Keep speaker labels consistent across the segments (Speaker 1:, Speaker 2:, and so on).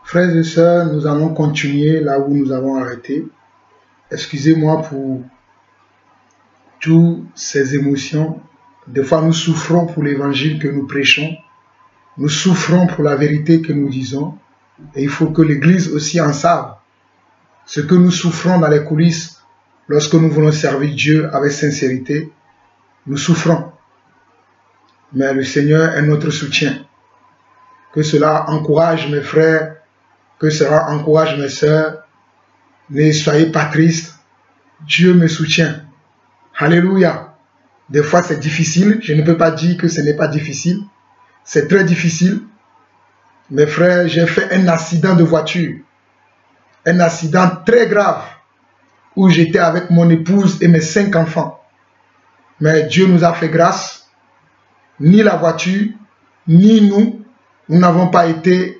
Speaker 1: Frères et sœurs, nous allons continuer là où nous avons arrêté. Excusez-moi pour toutes ces émotions. Des fois, nous souffrons pour l'évangile que nous prêchons. Nous souffrons pour la vérité que nous disons. Et il faut que l'Église aussi en sache. Ce que nous souffrons dans les coulisses, lorsque nous voulons servir Dieu avec sincérité, nous souffrons. Mais le Seigneur est notre soutien. Que cela encourage mes frères, que cela encourage mes sœurs. Ne soyez pas tristes. Dieu me soutient. Alléluia. Des fois c'est difficile. Je ne peux pas dire que ce n'est pas difficile. C'est très difficile. Mes frères, j'ai fait un accident de voiture. Un accident très grave. Où j'étais avec mon épouse et mes 5 enfants. Mais Dieu nous a fait grâce. Ni la voiture, ni nous n'avons pas été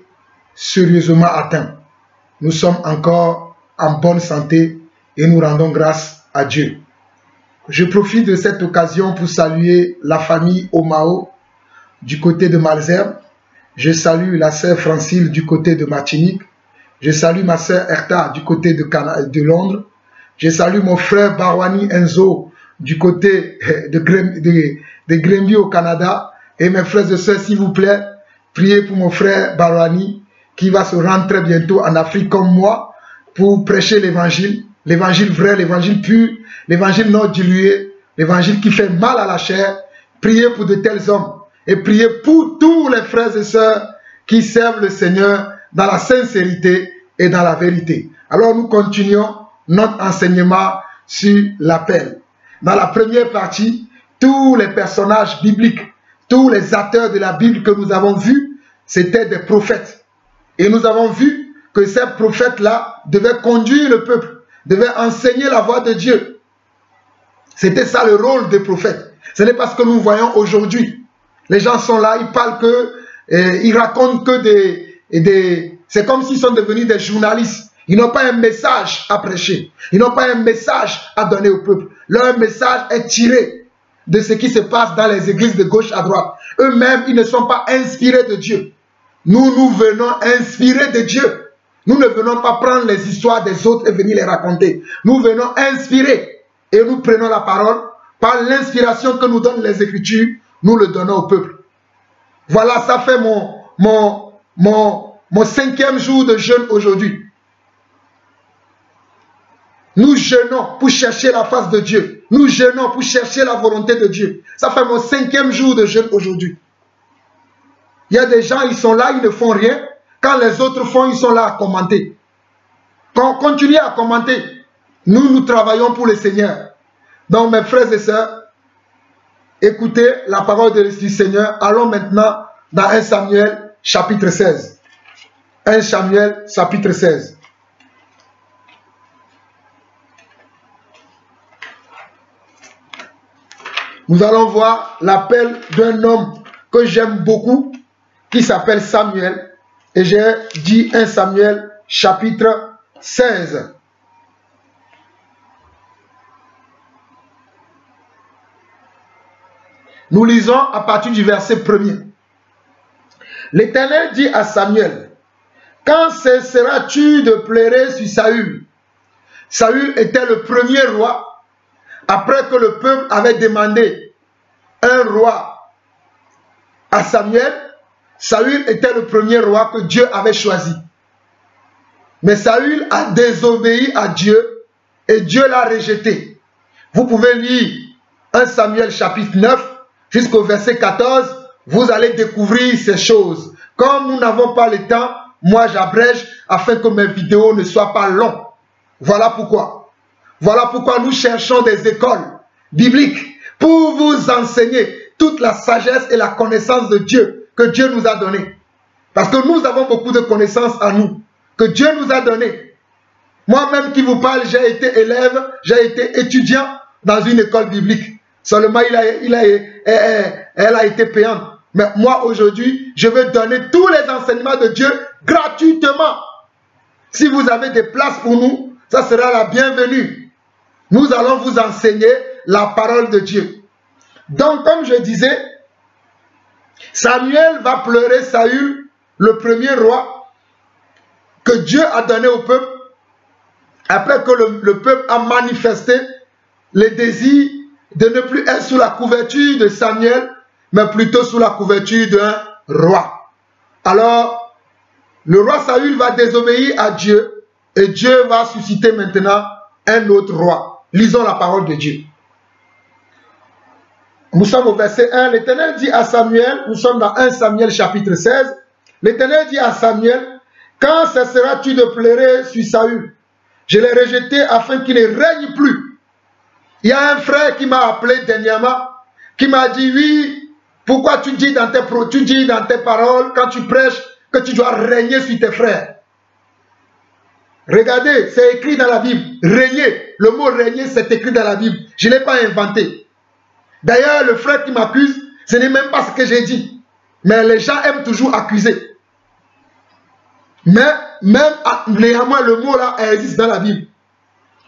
Speaker 1: sérieusement atteints. Nous sommes encore en bonne santé et nous rendons grâce à Dieu. Je profite de cette occasion pour saluer la famille Omao du côté de Malesherbes. Je salue la sœur Francine du côté de Martinique. Je salue ma sœur Erta du côté de Londres. Je salue mon frère Barwani Enzo du côté de Grenby au Canada. Et mes frères et sœurs, s'il vous plaît, priez pour mon frère Barwani qui va se rendre très bientôt en Afrique comme moi pour prêcher l'évangile vrai, l'évangile pur, l'évangile non dilué, l'évangile qui fait mal à la chair. Priez pour de tels hommes et priez pour tous les frères et sœurs qui servent le Seigneur dans la sincérité et dans la vérité. Alors nous continuons notre enseignement sur l'appel. Dans la première partie, tous les personnages bibliques, tous les acteurs de la Bible que nous avons vus, c'étaient des prophètes. Et nous avons vu que ces prophètes-là devaient conduire le peuple, devaient enseigner la voie de Dieu. C'était ça le rôle des prophètes. Ce n'est pas ce que nous voyons aujourd'hui. Les gens sont là, ils parlent ils racontent que c'est comme s'ils sont devenus des journalistes. Ils n'ont pas un message à prêcher. Ils n'ont pas un message à donner au peuple. Leur message est tiré de ce qui se passe dans les églises de gauche à droite. Eux-mêmes, ils ne sont pas inspirés de Dieu. Nous, nous venons inspirer de Dieu. Nous ne venons pas prendre les histoires des autres et venir les raconter. Nous venons inspirer. Et nous prenons la parole par l'inspiration que nous donnent les Écritures. Nous le donnons au peuple. Voilà, ça fait mon 5e jour de jeûne aujourd'hui. Nous jeûnons pour chercher la face de Dieu. Nous jeûnons pour chercher la volonté de Dieu. Ça fait mon 5e jour de jeûne aujourd'hui. Il y a des gens, ils sont là, ils ne font rien. Quand les autres font, ils sont là à commenter. Continuez à commenter. Nous, nous travaillons pour le Seigneur. Donc, mes frères et sœurs, écoutez la parole du Seigneur. Allons maintenant dans 1 Samuel chapitre 16. 1 Samuel chapitre 16. Nous allons voir l'appel d'un homme que j'aime beaucoup, qui s'appelle Samuel. Et j'ai dit 1 Samuel chapitre 16. Nous lisons à partir du verset 1er. L'Éternel dit à Samuel, « Quand cesseras-tu de pleurer sur Saül ?» Saül était le premier roi. Après que le peuple avait demandé un roi à Samuel, Saül était le premier roi que Dieu avait choisi. Mais Saül a désobéi à Dieu et Dieu l'a rejeté. Vous pouvez lire 1 Samuel chapitre 9 jusqu'au verset 14. Vous allez découvrir ces choses. Comme nous n'avons pas le temps, moi j'abrège afin que mes vidéos ne soient pas longues. Voilà pourquoi. Voilà pourquoi nous cherchons des écoles bibliques pour vous enseigner toute la sagesse et la connaissance de Dieu que Dieu nous a donnée. Parce que nous avons beaucoup de connaissances en nous que Dieu nous a données. Moi-même qui vous parle, j'ai été élève, j'ai été étudiant dans une école biblique. Seulement, elle a été payante. Mais moi, aujourd'hui, je veux donner tous les enseignements de Dieu gratuitement. Si vous avez des places pour nous, ça sera la bienvenue. Nous allons vous enseigner la parole de Dieu. Donc, comme je disais, Samuel va pleurer Saül, le premier roi, que Dieu a donné au peuple, après que le peuple a manifesté le désir de ne plus être sous la couverture de Samuel, mais plutôt sous la couverture d'un roi. Alors, le roi Saül va désobéir à Dieu et Dieu va susciter maintenant un autre roi. Lisons la parole de Dieu. Nous sommes au verset 1. L'Éternel dit à Samuel, nous sommes dans 1 Samuel chapitre 16. L'Éternel dit à Samuel, quand cesseras-tu de pleurer sur Saül? Je l'ai rejeté afin qu'il ne règne plus. Il y a un frère qui m'a appelé dernièrement, qui m'a dit, oui, pourquoi tu dis dans tes paroles, quand tu prêches, que tu dois régner sur tes frères? Regardez, c'est écrit dans la Bible. Régner, le mot régner, c'est écrit dans la Bible. Je ne l'ai pas inventé. D'ailleurs, le frère qui m'accuse, ce n'est même pas ce que j'ai dit. Mais les gens aiment toujours accuser. Mais même néanmoins, le mot là existe dans la Bible.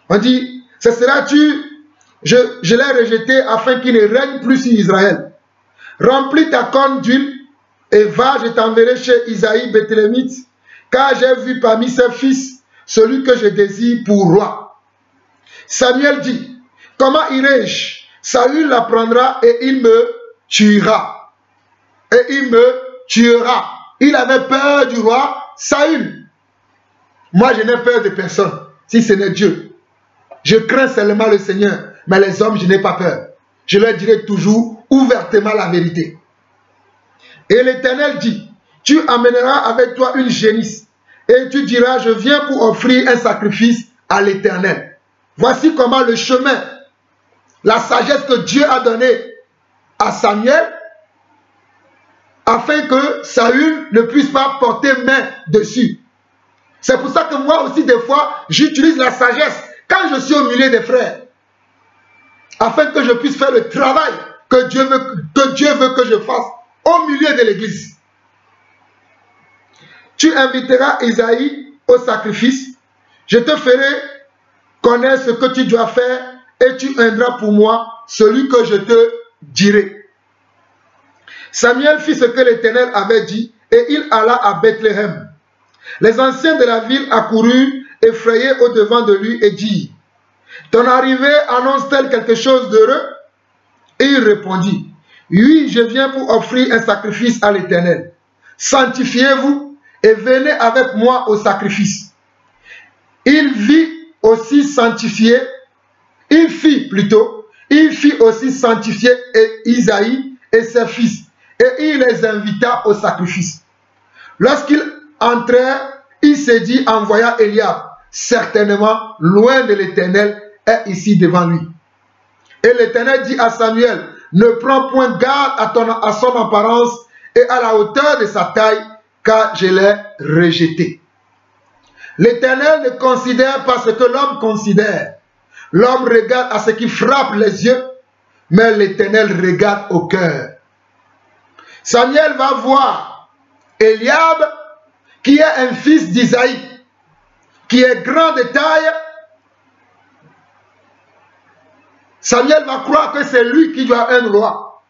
Speaker 1: On dit, ce sera-tu, je l'ai rejeté afin qu'il ne règne plus sur Israël. Remplis ta corne d'huile et va, je t'enverrai chez Isaïe Béthélémite, car j'ai vu parmi ses fils celui que je désire pour roi. Samuel dit, comment irai-je? Saül l'apprendra et il me tuera. Et il me tuera. Il avait peur du roi Saül. Moi, je n'ai peur de personne, si ce n'est Dieu. Je crains seulement le Seigneur, mais les hommes, je n'ai pas peur. Je leur dirai toujours ouvertement la vérité. Et l'Éternel dit, tu amèneras avec toi une génisse, et tu diras, je viens pour offrir un sacrifice à l'Éternel. Voici comment le chemin, la sagesse que Dieu a donnée à Samuel, afin que Saül ne puisse pas porter main dessus. C'est pour ça que moi aussi, des fois, j'utilise la sagesse quand je suis au milieu des frères, afin que je puisse faire le travail que Dieu veut que je fasse au milieu de l'église. Tu inviteras Isaïe au sacrifice, je te ferai connaître ce que tu dois faire et tu indras pour moi celui que je te dirai. Samuel fit ce que l'Éternel avait dit et il alla à Bethléem. Les anciens de la ville accoururent effrayés au-devant de lui et dirent, ton arrivée annonce-t-elle quelque chose d'heureux? Et il répondit, oui, je viens pour offrir un sacrifice à l'Éternel. Sanctifiez-vous et venez avec moi au sacrifice. Il fit aussi sanctifier Isaïe et ses fils, et il les invita au sacrifice. Lorsqu'ils entrèrent, il se dit en voyant Eliab, certainement loin de l'Éternel est ici devant lui. Et l'Éternel dit à Samuel, ne prends point garde à son apparence et à la hauteur de sa taille, car je l'ai rejeté. L'Éternel ne considère pas ce que l'homme considère. L'homme regarde à ce qui frappe les yeux, mais l'Éternel regarde au cœur. Samuel va voir Eliab, qui est un fils d'Isaïe, qui est grand de taille. Samuel va croire que c'est lui qui doit être un roi.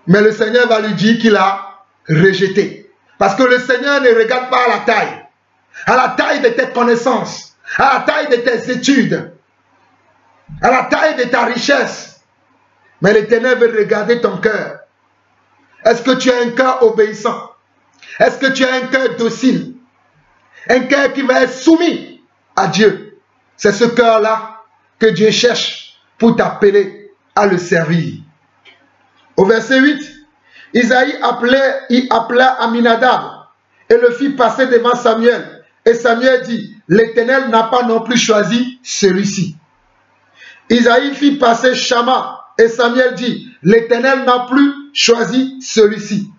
Speaker 1: Mais le Seigneur va lui dire qu'il a rejeté. Parce que le Seigneur ne regarde pas à la taille de tes connaissances, à la taille de tes études, à la taille de ta richesse. Mais l'Éternel veut regarder ton cœur. Est-ce que tu as un cœur obéissant? Est-ce que tu as un cœur docile? Un cœur qui va être soumis à Dieu. C'est ce cœur-là que Dieu cherche pour t'appeler à le servir. Au verset 8, Isaïe appela Aminadab et le fit passer devant Samuel. Et Samuel dit, l'Éternel n'a pas non plus choisi celui-ci. Isaïe fit passer Shama et Samuel dit, l'Éternel n'a plus choisi celui-ci.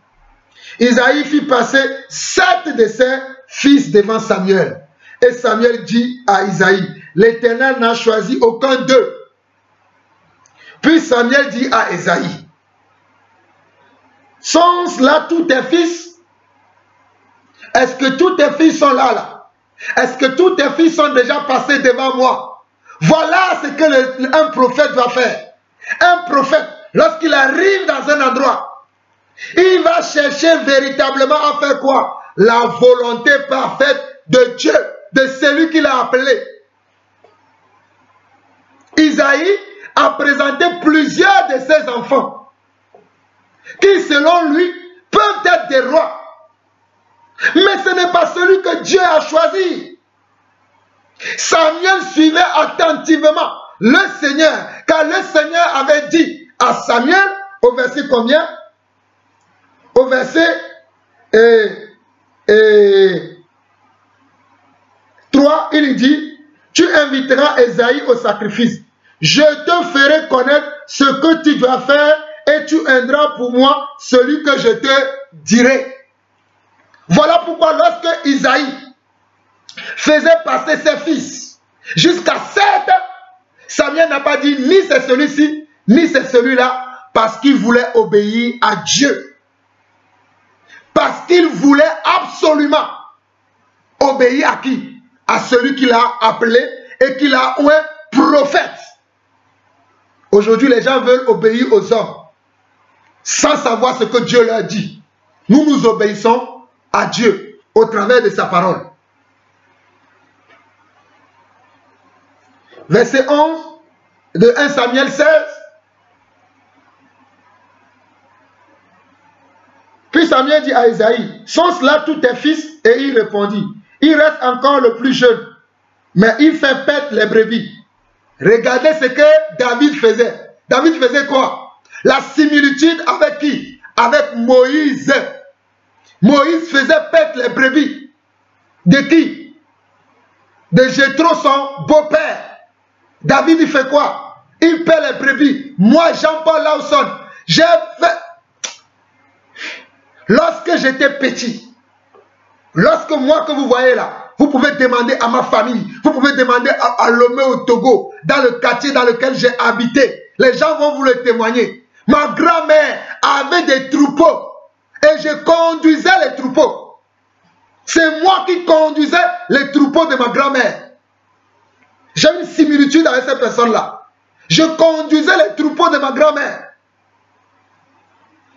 Speaker 1: Isaïe fit passer 7 de ses fils devant Samuel. Et Samuel dit à Isaïe, l'Éternel n'a choisi aucun d'eux. Puis Samuel dit à Isaïe, sont-ce là tous tes fils? Est-ce que tous tes fils sont là? Est-ce que tous tes fils sont déjà passés devant moi? Voilà ce que un prophète doit faire. Un prophète, lorsqu'il arrive dans un endroit, Il va chercher véritablement à faire quoi? La volonté parfaite de Dieu, de celui qui l'a appelé. Isaïe a présenté plusieurs de ses enfants qui, selon lui, peuvent être des rois. Mais ce n'est pas celui que Dieu a choisi. Samuel suivait attentivement le Seigneur, car le Seigneur avait dit à Samuel, au verset combien? Au verset 3, il dit, tu inviteras Esaïe au sacrifice. Je te ferai connaître ce que tu dois faire et tu aideras pour moi celui que je te dirai. Voilà pourquoi lorsque Isaïe faisait passer ses fils jusqu'à 7, Samuel n'a pas dit ni c'est celui-ci, ni c'est celui-là, parce qu'il voulait obéir à Dieu. Parce qu'il voulait absolument obéir à qui? À celui qui l'a appelé et qui l'a oué prophète. Aujourd'hui, les gens veulent obéir aux hommes sans savoir ce que Dieu leur dit. Nous, nous obéissons à Dieu au travers de sa parole. Verset 11 de 1 Samuel 16. Puis Samuel dit à Esaïe, sont cela tous tes fils? Et il répondit, il reste encore le plus jeune, mais il fait paître les brebis. Regardez ce que David faisait. David faisait quoi? La similitude avec qui? Avec Moïse. Moïse faisait paître les brebis. De qui? De Jéthro, son beau-père. David, il fait quoi? Il paie les brebis. Moi, Jean-Paul Lawson, j'ai fait... Lorsque j'étais petit, lorsque moi que vous voyez là, vous pouvez demander à ma famille, vous pouvez demander à Lomé au Togo, dans le quartier dans lequel j'ai habité. Les gens vont vous le témoigner. Ma grand-mère avait des troupeaux et je conduisais les troupeaux. C'est moi qui conduisais les troupeaux de ma grand-mère. J'ai une similitude avec ces personnes-là. Je conduisais les troupeaux de ma grand-mère.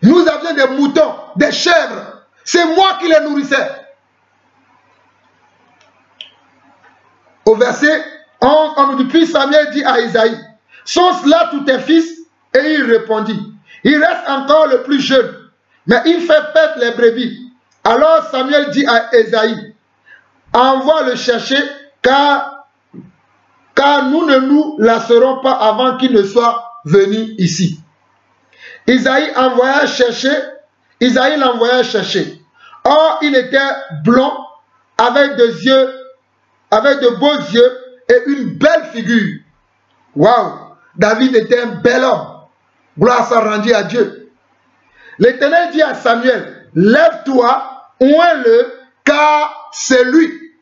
Speaker 1: Nous avions des moutons, des chèvres. C'est moi qui les nourrissais. Au verset 11, on nous dit, puis Samuel dit à Isaïe, sont cela tous tes fils? Et il répondit, il reste encore le plus jeune, mais il fait paître les brebis. Alors Samuel dit à Esaïe, envoie le chercher, car nous ne nous lasserons pas avant qu'il ne soit venu ici. Isaïe l'envoya chercher. Or, il était blond, avec de beaux yeux et une belle figure. Waouh! David était un bel homme. Gloire soit rendue à Dieu. L'Éternel dit à Samuel, lève-toi, oins-le, car c'est lui.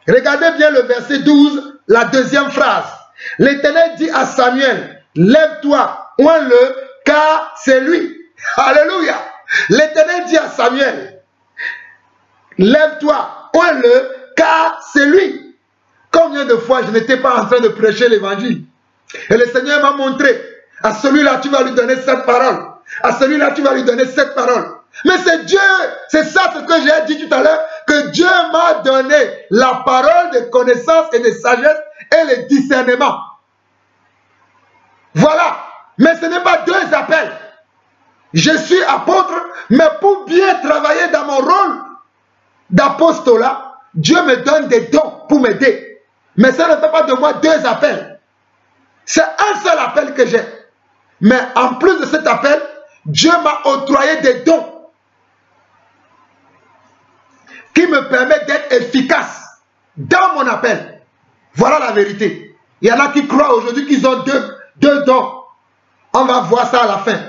Speaker 1: Regardez bien le verset 12, la deuxième phrase. L'Éternel dit à Samuel, lève-toi, oins-le, car c'est lui. Alléluia. L'Éternel dit à Samuel, lève-toi, oins-le, car c'est lui. Combien de fois je n'étais pas en train de prêcher l'évangile et le Seigneur m'a montré, à celui-là tu vas lui donner cette parole, à celui-là tu vas lui donner cette parole. Mais c'est Dieu, c'est ça ce que j'ai dit tout à l'heure, que Dieu m'a donné la parole de connaissance et de sagesse et le discernement. Voilà, mais ce n'est pas deux appels. Je suis apôtre, mais pour bien travailler dans mon rôle d'apostolat, Dieu me donne des dons pour m'aider. Mais ça ne fait pas de moi deux appels. C'est un seul appel que j'ai. Mais en plus de cet appel, Dieu m'a octroyé des dons qui me permettent d'être efficace dans mon appel. Voilà la vérité. Il y en a qui croient aujourd'hui qu'ils ont deux dons. On va voir ça à la fin.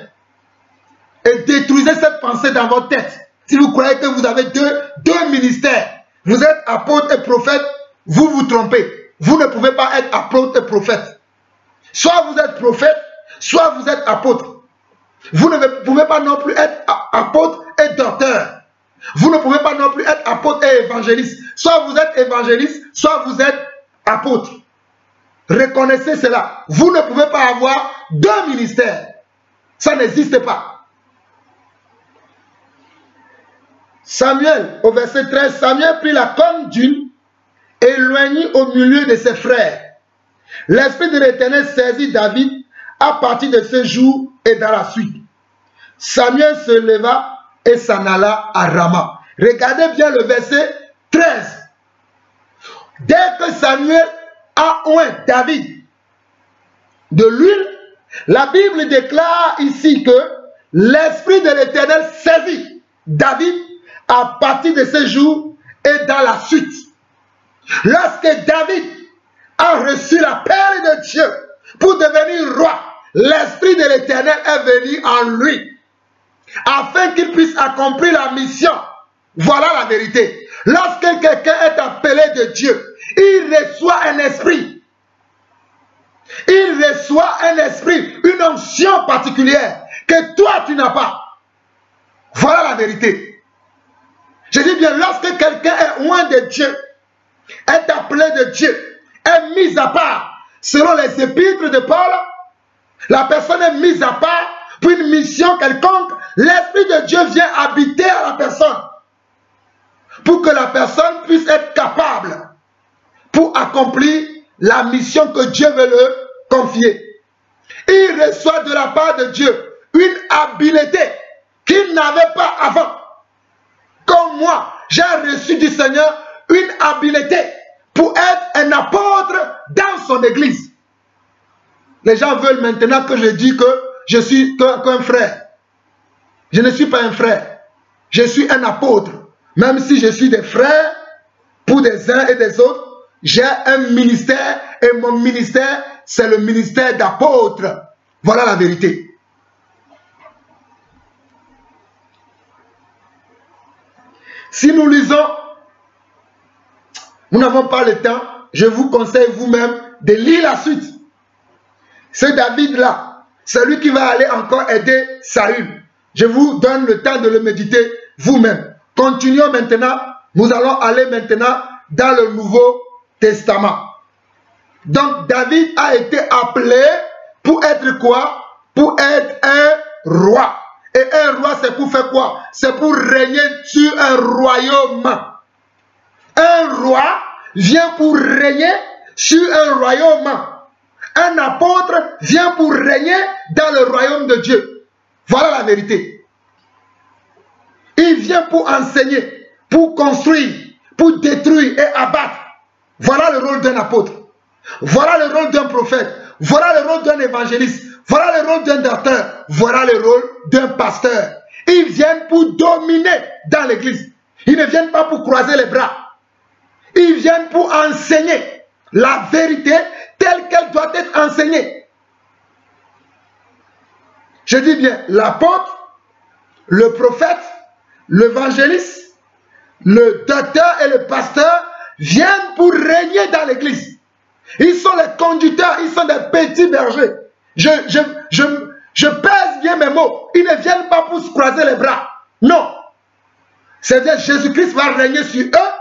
Speaker 1: Et détruisez cette pensée dans votre tête. Si vous croyez que vous avez deux ministères, vous êtes apôtre et prophète, vous vous trompez. Vous ne pouvez pas être apôtre et prophète. Soit vous êtes prophète, soit vous êtes apôtre. Vous ne pouvez pas non plus être apôtre et docteur. Vous ne pouvez pas non plus être apôtre et évangéliste. Soit vous êtes évangéliste, soit vous êtes apôtre. Reconnaissez cela. Vous ne pouvez pas avoir deux ministères. Ça n'existe pas. Samuel, au verset 13, Samuel prit la corne d'huile et éloignit au milieu de ses frères. L'Esprit de l'Éternel saisit David à partir de ce jour et dans la suite. Samuel se leva et s'en alla à Rama. Regardez bien le verset 13. Dès que Samuel a oint David de l'huile, la Bible déclare ici que l'Esprit de l'Éternel saisit David à partir de ce jour et dans la suite. Lorsque David a reçu la perle de Dieu pour devenir roi, l'Esprit de l'Éternel est venu en lui afin qu'il puisse accomplir la mission. Voilà la vérité. Lorsque quelqu'un est appelé de Dieu, il reçoit un esprit. Il reçoit un esprit, une onction particulière que toi tu n'as pas. Voilà la vérité. Je dis bien, lorsque quelqu'un est loin de Dieu, est appelé de Dieu, est mis à part, selon les épîtres de Paul, la personne est mise à part pour une mission quelconque. L'Esprit de Dieu vient habiter à la personne pour que la personne puisse être capable pour accomplir la mission que Dieu veut le confier. Il reçoit de la part de Dieu une habileté qu'il n'avait pas avant. Comme moi, j'ai reçu du Seigneur une habileté pour être un apôtre dans son église. Les gens veulent maintenant que je dise que je suis qu'un frère. Je ne suis pas un frère. Je suis un apôtre. Même si je suis des frères pour des uns et des autres, j'ai un ministère et mon ministère, c'est le ministère d'apôtre. Voilà la vérité. Si nous lisons, nous n'avons pas le temps, je vous conseille vous-même de lire la suite. Ce David-là, c'est lui qui va aller encore aider Saül. Je vous donne le temps de le méditer vous-même. Continuons maintenant. Nous allons aller maintenant dans le Nouveau Testament. Donc David a été appelé pour être quoi? Pour être un roi. Et un roi, c'est pour faire quoi? C'est pour régner sur un royaume. Un roi vient pour régner sur un royaume. Un apôtre vient pour régner dans le royaume de Dieu. Voilà la vérité. Il vient pour enseigner, pour construire, pour détruire et abattre. Voilà le rôle d'un apôtre. Voilà le rôle d'un prophète. Voilà le rôle d'un évangéliste. Voilà le rôle d'un docteur. Voilà le rôle d'un pasteur. Ils viennent pour dominer dans l'église. Ils ne viennent pas pour croiser les bras. Ils viennent pour enseigner la vérité telle qu'elle doit être enseignée. Je dis bien, l'apôtre, le prophète, l'évangéliste, le docteur et le pasteur viennent pour régner dans l'église. Ils sont les conducteurs, ils sont des petits bergers. Je pèse bien mes mots. Ils ne viennent pas pour se croiser les bras. Non. C'est-à-dire Jésus-Christ va régner sur eux,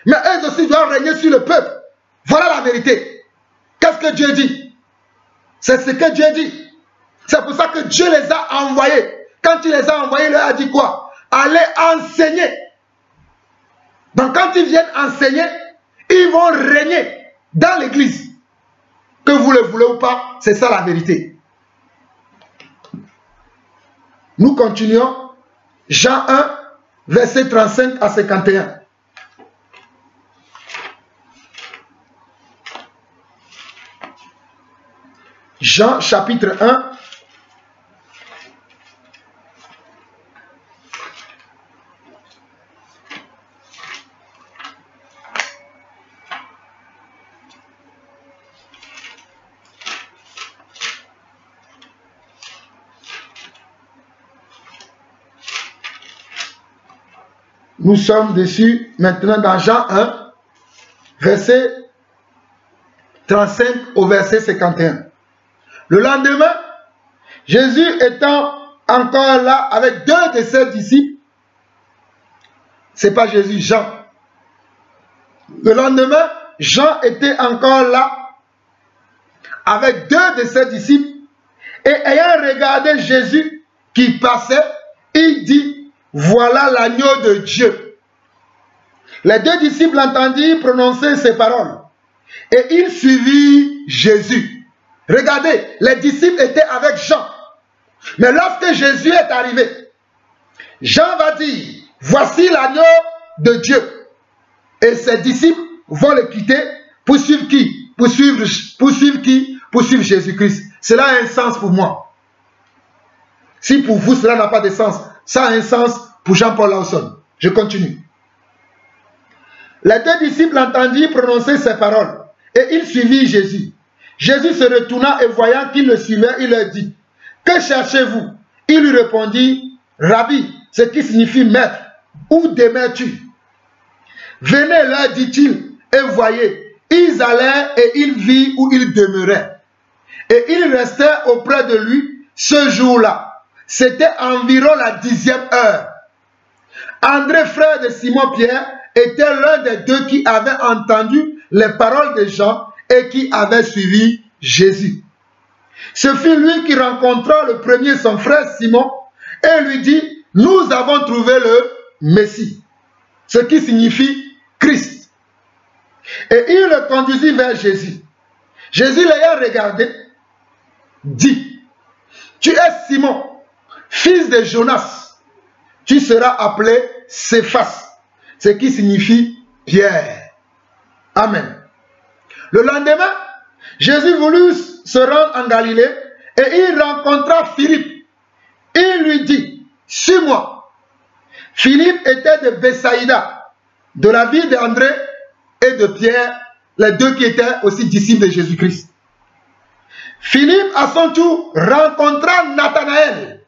Speaker 1: mais eux aussi doivent régner sur le peuple. Voilà la vérité. Qu'est-ce que Dieu dit? C'est ce que Dieu dit. C'est pour ça que Dieu les a envoyés. Quand il les a envoyés, il leur a dit quoi? Allez enseigner. Donc quand ils viennent enseigner, ils vont régner dans l'église. Que vous le voulez ou pas, c'est ça la vérité. Nous continuons. Jean 1, verset 35 à 51. Jean chapitre 1. Nous sommes dessus maintenant dans Jean 1, verset 35 au verset 51. Le lendemain, Jésus étant encore là avec deux de ses disciples, c'est pas Jésus, Jean. Le lendemain, Jean était encore là avec deux de ses disciples et ayant regardé Jésus qui passait, il dit: voilà l'agneau de Dieu. Les deux disciples entendirent prononcer ces paroles et ils suivirent Jésus. Regardez, les disciples étaient avec Jean. Mais lorsque Jésus est arrivé, Jean va dire, voici l'agneau de Dieu. Et ses disciples vont le quitter pour suivre qui? Pour suivre qui? Pour suivre Jésus-Christ. Cela a un sens pour moi. Si pour vous cela n'a pas de sens, ça a un sens pour Jean-Paul Lawson. Je continue. Les deux disciples entendirent prononcer ces paroles et ils suivirent Jésus. Jésus se retourna et voyant qu'ils le suivaient, il leur dit, que cherchez-vous? Il lui répondit, Rabbi, ce qui signifie maître, où demeures-tu? Venez, leur dit-il, et voyez, ils allèrent et ils virent où il demeurait. Et ils restèrent auprès de lui ce jour-là. C'était environ la 10e heure. André, frère de Simon-Pierre, était l'un des deux qui avait entendu les paroles de Jean et qui avait suivi Jésus. Ce fut lui qui rencontra le premier son frère Simon et lui dit, nous avons trouvé le Messie, ce qui signifie Christ. Et il le conduisit vers Jésus. Jésus l'ayant regardé, dit, tu es Simon, fils de Jonas, tu seras appelé Céphas, ce qui signifie Pierre. Amen. Le lendemain, Jésus voulut se rendre en Galilée et il rencontra Philippe. Il lui dit, suis-moi. Philippe était de Bethsaïda, de la ville d'André et de Pierre, les deux qui étaient aussi disciples de Jésus-Christ. Philippe, à son tour, rencontra Nathanaël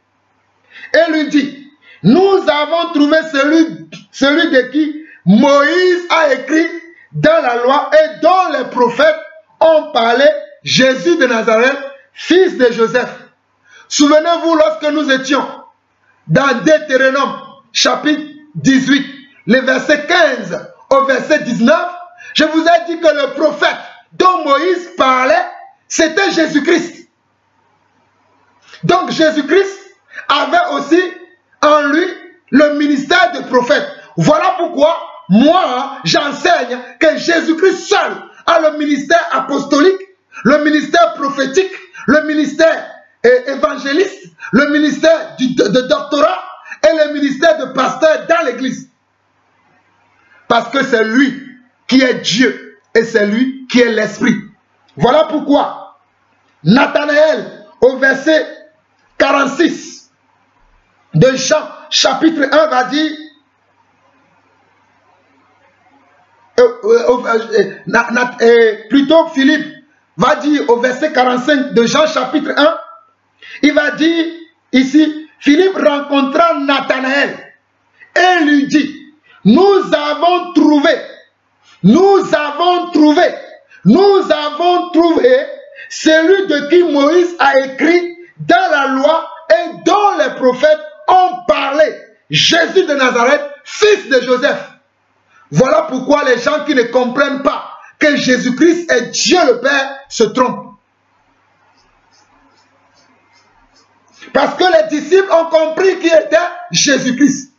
Speaker 1: et lui dit, nous avons trouvé celui de qui Moïse a écrit dans la loi et dont les prophètes ont parlé, Jésus de Nazareth, fils de Joseph. Souvenez-vous lorsque nous étions dans Deutéronome chapitre 18, le verset 15 au verset 19, je vous ai dit que le prophète dont Moïse parlait, c'était Jésus-Christ. Donc Jésus-Christ avait aussi en lui le ministère de prophète. Voilà pourquoi moi j'enseigne que Jésus-Christ seul a le ministère apostolique, le ministère prophétique, le ministère évangéliste, le ministère de doctorat et le ministère de pasteur dans l'église. Parce que c'est lui qui est Dieu et c'est lui qui est l'Esprit. Voilà pourquoi Nathanaël au verset 46 de Jean chapitre 1 va dire plutôt Philippe va dire au verset 45 de Jean chapitre 1, il va dire ici, Philippe rencontra Nathanaël et lui dit, nous avons trouvé celui de qui Moïse a écrit dans la loi et dont les prophètes ont parlé, Jésus de Nazareth, fils de Joseph. Voilà pourquoi les gens qui ne comprennent pas que Jésus-Christ est Dieu le Père se trompent. Parce que les disciples ont compris qui était Jésus-Christ.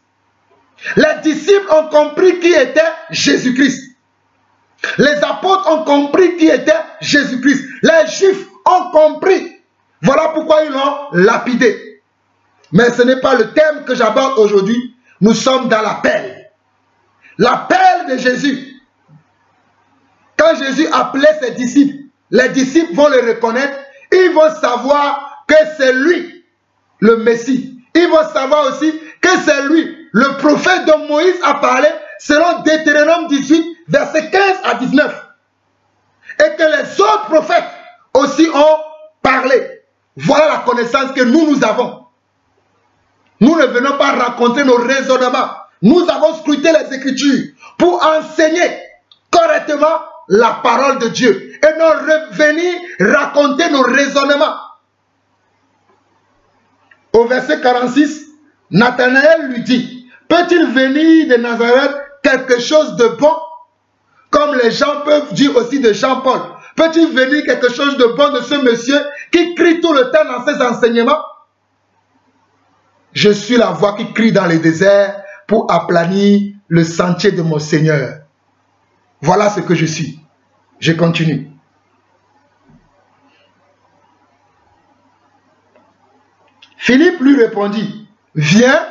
Speaker 1: Les disciples ont compris qui était Jésus-Christ. Les apôtres ont compris qui était Jésus-Christ. Les Juifs ont compris. Voilà pourquoi ils l'ont lapidé. Mais ce n'est pas le thème que j'aborde aujourd'hui. Nous sommes dans l'appel. L'appel de Jésus. Quand Jésus appelait ses disciples, les disciples vont le reconnaître. Ils vont savoir que c'est lui, le Messie. Ils vont savoir aussi que c'est lui, le prophète dont Moïse a parlé, selon Deutéronome 18, versets 15 à 19. Et que les autres prophètes aussi ont parlé. Voilà la connaissance que nous avons. Nous ne venons pas raconter nos raisonnements. Nous avons scruté les Écritures pour enseigner correctement la parole de Dieu. Et non venir raconter nos raisonnements. Au verset 46, Nathanaël lui dit, peut-il venir de Nazareth quelque chose de bon? Comme les gens peuvent dire aussi de Jean-Paul. Peut-il venir quelque chose de bon de ce monsieur qui crie tout le temps dans ses enseignements? Je suis la voix qui crie dans les déserts pour aplanir le sentier de mon Seigneur. Voilà ce que je suis. Je continue. Philippe lui répondit, viens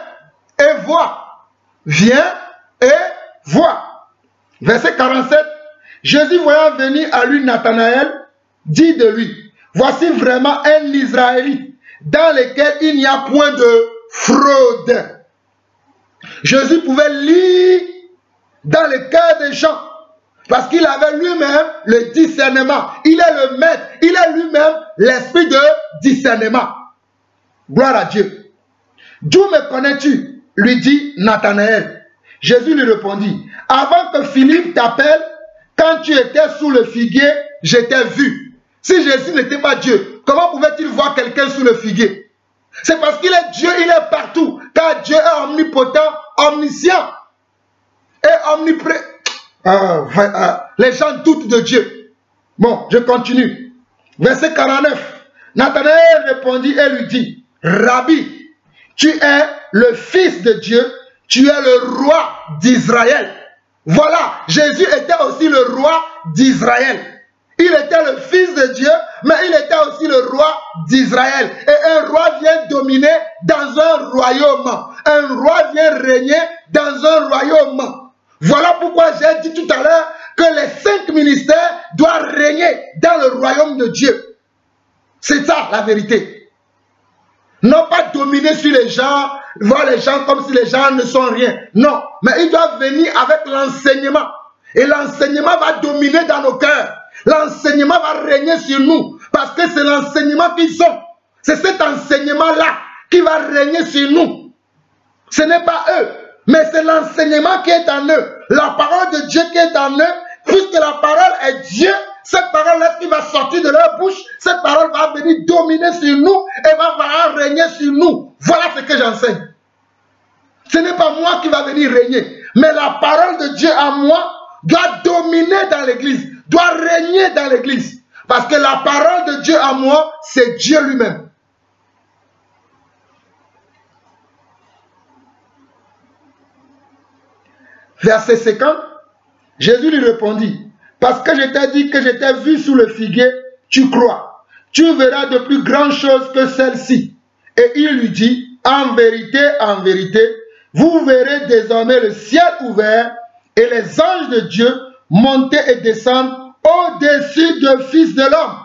Speaker 1: et vois. Viens et vois. Verset 47. Jésus voyant venir à lui Nathanaël, dit de lui, voici vraiment un Israélite dans lequel il n'y a point de fraude. Jésus pouvait lire dans le cœur des gens parce qu'il avait lui-même le discernement. Il est le maître, il est lui-même l'esprit de discernement. Gloire à Dieu. D'où me connais-tu? Lui dit Nathanaël. Jésus lui répondit, avant que Philippe t'appelle, quand tu étais sous le figuier, je t'ai vu. Si Jésus n'était pas Dieu, comment pouvait-il voir quelqu'un sous le figuier? C'est parce qu'il est Dieu, il est partout. Car Dieu est omnipotent, omniscient et omniprésent. Les gens doutent de Dieu. Bon, je continue. Verset 49. Nathanaël répondit et lui dit, Rabbi, tu es le Fils de Dieu, tu es le roi d'Israël. Voilà, Jésus était aussi le roi d'Israël. Il était le Fils de Dieu, mais il était aussi le roi d'Israël. Et un roi vient dominer dans un royaume. Un roi vient régner dans un royaume. Voilà pourquoi j'ai dit tout à l'heure que les 5 ministères doivent régner dans le royaume de Dieu. C'est ça la vérité. Non pas dominer sur les gens, voir les gens comme si les gens ne sont rien. Non, mais ils doivent venir avec l'enseignement. Et l'enseignement va dominer dans nos cœurs. L'enseignement va régner sur nous. Parce que c'est l'enseignement qu'ils ont. C'est cet enseignement-là qui va régner sur nous. Ce n'est pas eux, mais c'est l'enseignement qui est en eux. La parole de Dieu qui est en eux. Puisque la parole est Dieu, cette parole-là qui va sortir de leur bouche, cette parole va venir dominer sur nous et va régner sur nous. Voilà ce que j'enseigne. Ce n'est pas moi qui va venir régner, mais la parole de Dieu en moi doit dominer dans l'église, doit régner dans l'église. Parce que la parole de Dieu en moi, c'est Dieu lui-même. Verset 50, Jésus lui répondit, parce que je t'ai dit que je t'ai vu sous le figuier, tu crois. Tu verras de plus grandes choses que celles-ci. Et il lui dit, en vérité, vous verrez désormais le ciel ouvert et les anges de Dieu monter et descendre au-dessus du Fils de l'homme.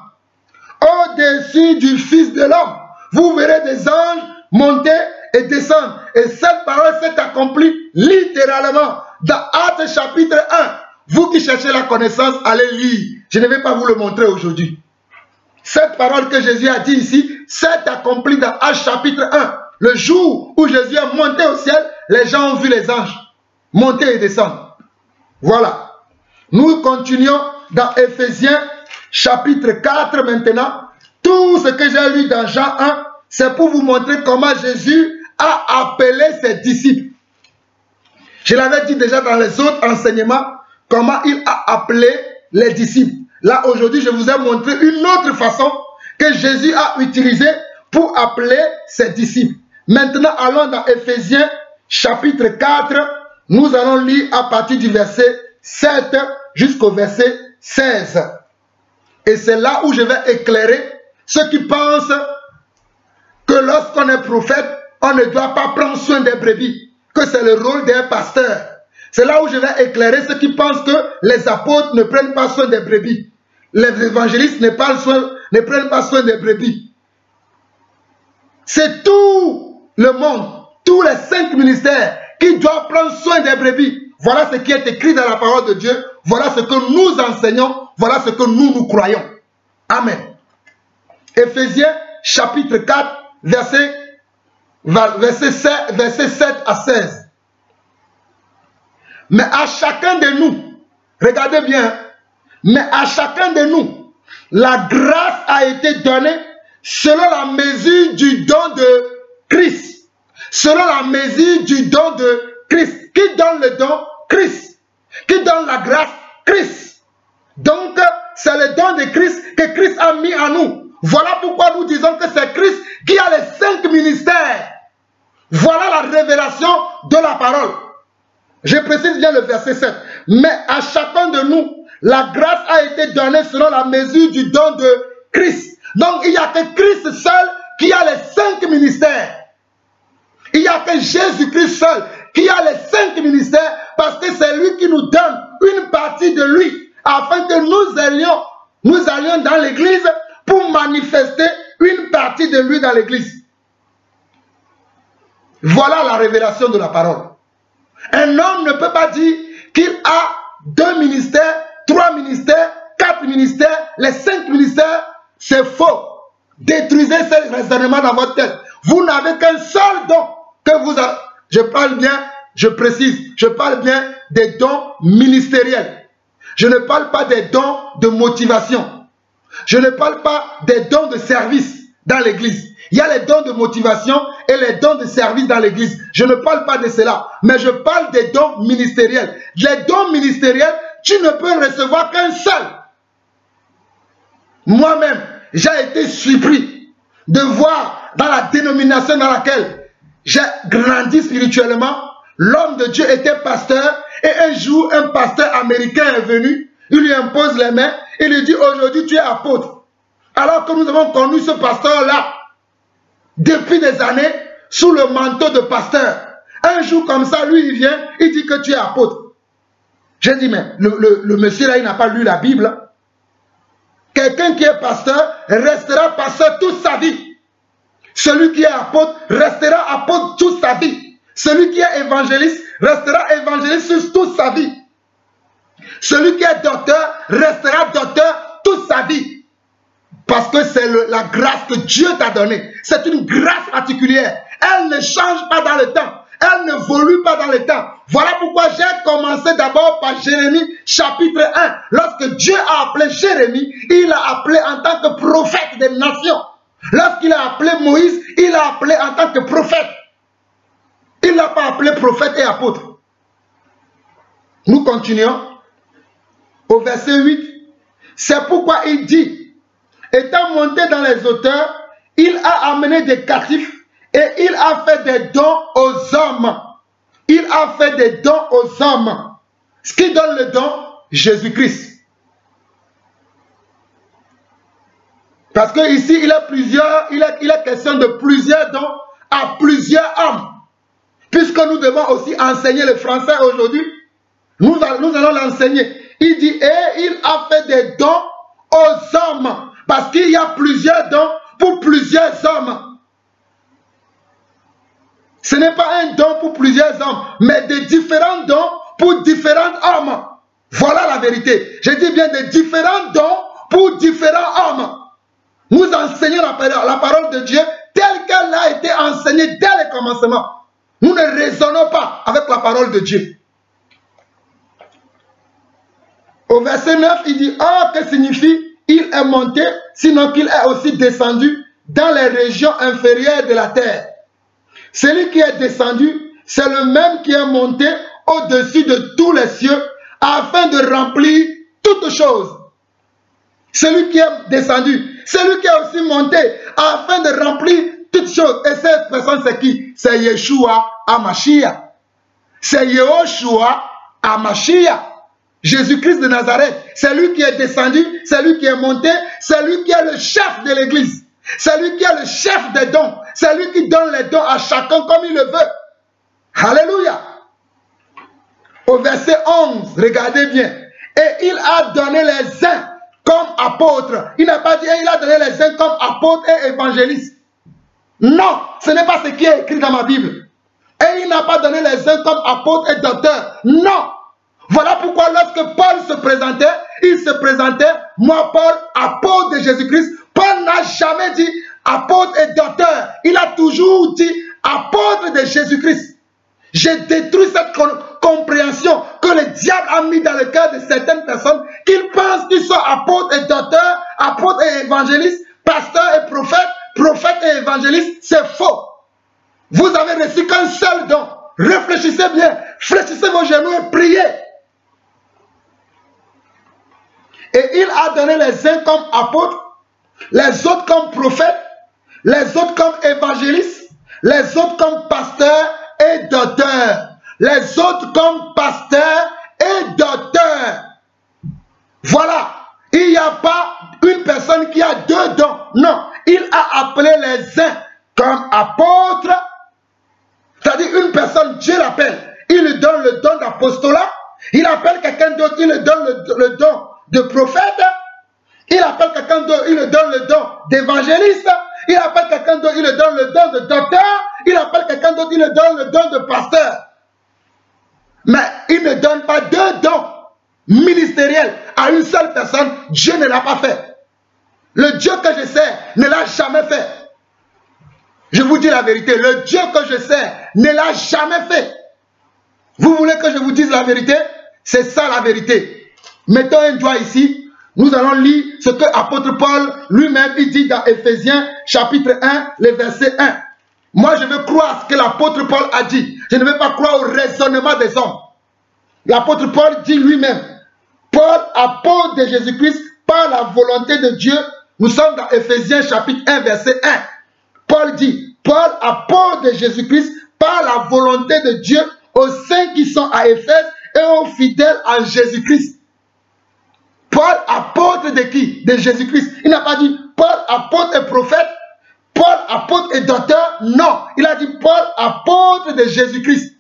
Speaker 1: Au-dessus du Fils de l'homme. Vous verrez des anges monter et descendre. Et cette parole s'est accomplie littéralement dans Actes chapitre 1. Vous qui cherchez la connaissance, allez lire. Je ne vais pas vous le montrer aujourd'hui. Cette parole que Jésus a dit ici s'est accomplie dans Actes chapitre 1. Le jour où Jésus est monté au ciel, les gens ont vu les anges monter et descendre. Voilà. Nous continuons dans Éphésiens chapitre 4 maintenant. Tout ce que j'ai lu dans Jean 1, c'est pour vous montrer comment Jésus a appelé ses disciples. Je l'avais dit déjà dans les autres enseignements, comment il a appelé les disciples. Là, aujourd'hui, je vous ai montré une autre façon que Jésus a utilisée pour appeler ses disciples. Maintenant, allons dans Éphésiens chapitre 4. Nous allons lire à partir du verset 7 jusqu'au verset 16. Et c'est là où je vais éclairer ceux qui pensent que lorsqu'on est prophète, on ne doit pas prendre soin des brebis, que c'est le rôle d'un pasteur. C'est là où je vais éclairer ceux qui pensent que les apôtres ne prennent pas soin des brebis. Les évangélistes ne prennent pas soin des brebis. C'est tout le monde, tous les 5 ministères qui doivent prendre soin des brebis. Voilà ce qui est écrit dans la parole de Dieu. Voilà ce que nous enseignons. Voilà ce que nous croyons. Amen. Éphésiens chapitre 4, verset 7 à 16. Mais à chacun de nous, regardez bien, mais à chacun de nous, la grâce a été donnée selon la mesure du don de Christ. Selon la mesure du don de Christ. Qui donne le don? Christ. Qui donne la grâce? Christ. Donc, c'est le don de Christ que Christ a mis en nous. Voilà pourquoi nous disons que c'est Christ qui a les 5 ministères. Voilà la révélation de la parole. Je précise bien le verset 7. Mais à chacun de nous, la grâce a été donnée selon la mesure du don de Christ. Donc il n'y a que Christ seul qui a les 5 ministères. Il n'y a que Jésus-Christ seul qui a les 5 ministères parce que c'est lui qui nous donne une partie de lui afin que nous allions dans l'église pour manifester une partie de lui dans l'église. Voilà la révélation de la parole. Un homme ne peut pas dire qu'il a 2 ministères, 3 ministères, 4 ministères, les 5 ministères. C'est faux. Détruisez ces raisonnements dans votre tête. Vous n'avez qu'un seul don que vous avez. Je parle bien, je précise, je parle bien des dons ministériels. Je ne parle pas des dons de motivation. Je ne parle pas des dons de service dans l'église. Il y a les dons de motivation et les dons de service dans l'église. Je ne parle pas de cela, mais je parle des dons ministériels. Les dons ministériels, tu ne peux recevoir qu'un seul. Moi-même, j'ai été surpris de voir dans la dénomination dans laquelle j'ai grandi spirituellement, l'homme de Dieu était pasteur et un jour, un pasteur américain est venu, il lui impose les mains et lui dit aujourd'hui tu es apôtre. Alors que nous avons connu ce pasteur-là depuis des années sous le manteau de pasteur. Un jour comme ça, lui il vient, il dit que tu es apôtre. J'ai dit mais le monsieur là il n'a pas lu la Bible. Quelqu'un qui est pasteur restera pasteur toute sa vie. Celui qui est apôtre restera apôtre toute sa vie. Celui qui est évangéliste restera évangéliste toute sa vie. Celui qui est docteur restera docteur toute sa vie. Parce que c'est la grâce que Dieu t'a donnée. C'est une grâce particulière. Elle ne change pas dans le temps. Elle n'évolue pas dans le temps. Voilà pourquoi j'ai commencé d'abord par Jérémie chapitre 1. Lorsque Dieu a appelé Jérémie, il l'a appelé en tant que prophète des nations. Lorsqu'il a appelé Moïse, il l'a appelé en tant que prophète. Il ne l'a pas appelé prophète et apôtre. Nous continuons au verset 8. C'est pourquoi il dit, étant monté dans les hauteurs, il a amené des captifs et il a fait des dons aux hommes. Il a fait des dons aux hommes. Ce qui donne le don, Jésus-Christ. Parce que ici, il est question de plusieurs dons à plusieurs hommes. Puisque nous devons aussi enseigner le français aujourd'hui, nous allons l'enseigner. Il dit, et il a fait des dons aux hommes. Parce qu'il y a plusieurs dons pour plusieurs hommes. Ce n'est pas un don pour plusieurs hommes, mais des différents dons pour différents hommes. Voilà la vérité. Je dis bien des différents dons pour différents hommes. Nous enseignons la parole de Dieu telle qu'elle a été enseignée dès le commencement. Nous ne raisonnons pas avec la parole de Dieu. Au verset 9, il dit, oh, que signifie il est monté, sinon qu'il est aussi descendu dans les régions inférieures de la terre. Celui qui est descendu, c'est le même qui est monté au-dessus de tous les cieux, afin de remplir toutes choses. Celui qui est descendu, celui qui est aussi monté, afin de remplir toutes choses. Et cette personne, c'est qui? C'est Yeshua HaMashiach. C'est Yehoshua HaMashiach. Jésus-Christ de Nazareth. C'est lui qui est descendu, c'est lui qui est monté, c'est lui qui est le chef de l'église. C'est lui qui est le chef des dons. C'est lui qui donne les dons à chacun comme il le veut. Alléluia. Au verset 11, regardez bien. Et il a donné les uns comme apôtres. Il n'a pas dit il a donné les uns comme apôtres et évangélistes. Non, ce n'est pas ce qui est écrit dans ma Bible. Et il n'a pas donné les uns comme apôtres et docteurs. Non. Voilà pourquoi lorsque Paul se présentait, il se présentait, moi Paul, apôtre de Jésus-Christ. Paul n'a jamais dit apôtre et docteur. Il a toujours dit apôtre de Jésus-Christ. J'ai détruit cette compréhension que le diable a mis dans le cœur de certaines personnes, qu'ils pensent qu'ils sont apôtres et docteurs, apôtres et évangélistes, pasteurs et prophètes, prophètes et évangélistes. C'est faux. Vous avez reçu qu'un seul don. Réfléchissez bien, fléchissez vos genoux et priez. Et il a donné les uns comme apôtres, les autres comme prophètes, les autres comme évangélistes, Les autres comme pasteurs et docteurs. Les autres comme pasteurs et docteurs. Voilà. Il n'y a pas une personne qui a deux dons. Non. Il a appelé les uns comme apôtres. C'est-à-dire une personne, Dieu l'appelle. Il lui donne le don d'apostolat. Il appelle quelqu'un d'autre, il lui donne le don de prophète. Il appelle quelqu'un d'autre, il lui donne le don d'évangéliste. Il appelle quelqu'un d'autre, il lui donne le don de docteur. Il appelle quelqu'un d'autre, il lui donne le don de pasteur. Mais il ne donne pas deux dons ministériels à une seule personne. Dieu ne l'a pas fait. Le Dieu que je sers ne l'a jamais fait. Je vous dis la vérité, le Dieu que je sers ne l'a jamais fait. Vous voulez que je vous dise la vérité? C'est ça la vérité. Mettons un doigt ici. Nous allons lire ce que l'apôtre Paul lui-même dit dans Éphésiens chapitre 1, le verset 1. Moi, je veux croire ce que l'apôtre Paul a dit. Je ne veux pas croire au raisonnement des hommes. L'apôtre Paul dit lui-même, Paul, apôtre de Jésus-Christ, par la volonté de Dieu. Nous sommes dans Éphésiens chapitre 1, verset 1. Paul dit, Paul, apôtre de Jésus-Christ, par la volonté de Dieu, aux saints qui sont à Éphèse et aux fidèles en Jésus-Christ. Paul, apôtre de qui? De Jésus-Christ. Il n'a pas dit Paul, apôtre et prophète, Paul, apôtre et docteur. Non, il a dit Paul, apôtre de Jésus-Christ.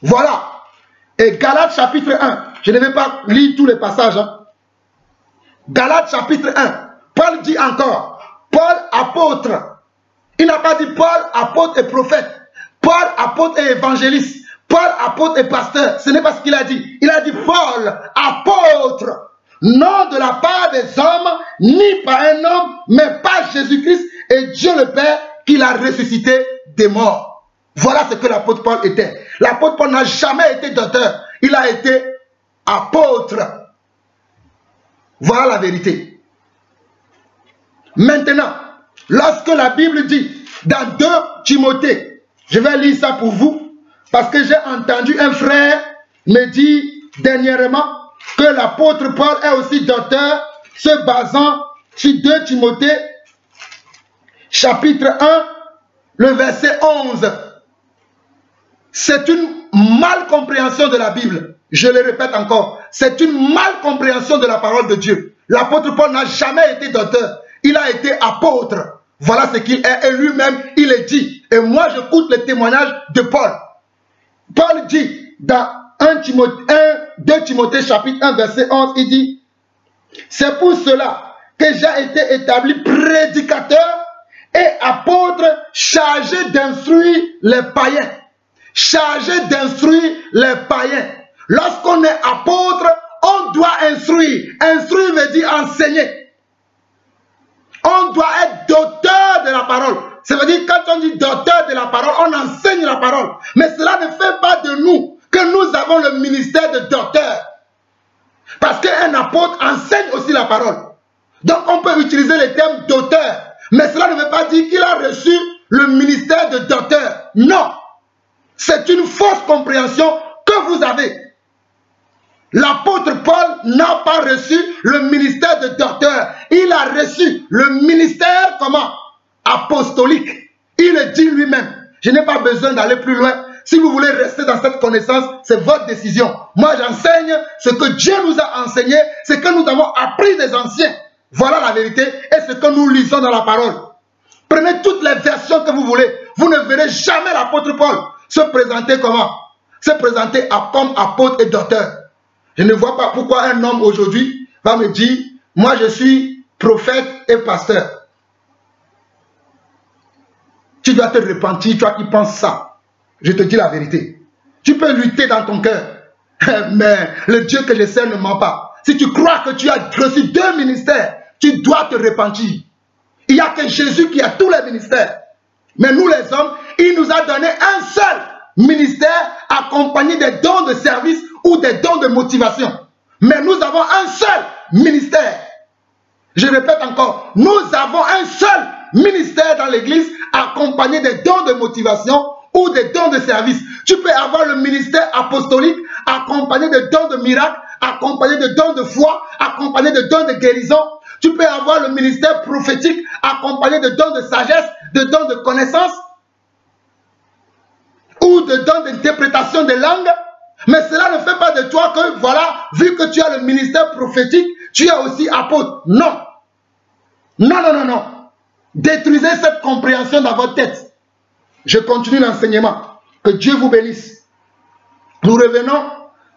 Speaker 1: Voilà. Et Galates chapitre 1. Je ne vais pas lire tous les passages. Hein. Galates chapitre 1. Paul dit encore, Paul, apôtre. Il n'a pas dit Paul, apôtre et prophète. Paul, apôtre et évangéliste. Paul, apôtre et pasteur. Ce n'est pas ce qu'il a dit. Il a dit Paul, apôtre. Non de la part des hommes, ni par un homme, mais par Jésus-Christ et Dieu le Père qui l'a ressuscité des morts. Voilà ce que l'apôtre Paul était. L'apôtre Paul n'a jamais été docteur. Il a été apôtre. Voilà la vérité. Maintenant, lorsque la Bible dit dans 2 Timothée, je vais lire ça pour vous, parce que j'ai entendu un frère me dire dernièrement que l'apôtre Paul est aussi docteur, se basant sur 2 Timothée, chapitre 1, le verset 11. C'est une malcompréhension de la Bible. Je le répète encore, c'est une malcompréhension de la parole de Dieu. L'apôtre Paul n'a jamais été docteur, il a été apôtre. Voilà ce qu'il est, et lui-même, il est dit. Et moi, j'écoute le témoignage de Paul. Paul dit dans 2 Timothée chapitre 1 verset 11, il dit, c'est pour cela que j'ai été établi prédicateur et apôtre chargé d'instruire les païens. Chargé d'instruire les païens. Lorsqu'on est apôtre, on doit instruire. Instruire veut dire enseigner. On doit être docteur de la parole. Ça veut dire quand on dit docteur de la parole, on enseigne la parole. Mais cela ne fait pas de nous que nous avons le ministère de docteur. Parce qu'un apôtre enseigne aussi la parole. Donc on peut utiliser le terme docteur. Mais cela ne veut pas dire qu'il a reçu le ministère de docteur. Non. C'est une fausse compréhension que vous avez. L'apôtre Paul n'a pas reçu le ministère de docteur. Il a reçu le ministère comment? Apostolique. Il le dit lui-même. Je n'ai pas besoin d'aller plus loin. Si vous voulez rester dans cette connaissance, c'est votre décision. Moi, j'enseigne ce que Dieu nous a enseigné, ce que nous avons appris des anciens. Voilà la vérité et ce que nous lisons dans la parole. Prenez toutes les versions que vous voulez. Vous ne verrez jamais l'apôtre Paul se présenter comment? Se présenter comme apôtre et docteur. Je ne vois pas pourquoi un homme aujourd'hui va me dire, moi je suis prophète et pasteur. Tu dois te repentir, toi qui penses ça. Je te dis la vérité. Tu peux lutter dans ton cœur. Mais le Dieu que je sers ne ment pas. Si tu crois que tu as reçu 2 ministères, tu dois te repentir. Il n'y a que Jésus qui a tous les ministères. Mais nous les hommes, il nous a donné un seul ministère accompagné des dons de service ou des dons de motivation. Mais nous avons un seul ministère. Je répète encore, nous avons un seul ministère dans l'église accompagné des dons de motivation ou des dons de service. Tu peux avoir le ministère apostolique accompagné de dons de miracles, accompagné de dons de foi, accompagné de dons de guérison. Tu peux avoir le ministère prophétique accompagné de dons de sagesse, de dons de connaissance. ou de dons d'interprétation des langues, mais cela ne fait pas de toi que, voilà, vu que tu as le ministère prophétique, tu es aussi apôtre. Non. Non, non, non, non. Détruisez cette compréhension dans votre tête. Je continue l'enseignement. Que Dieu vous bénisse. Nous revenons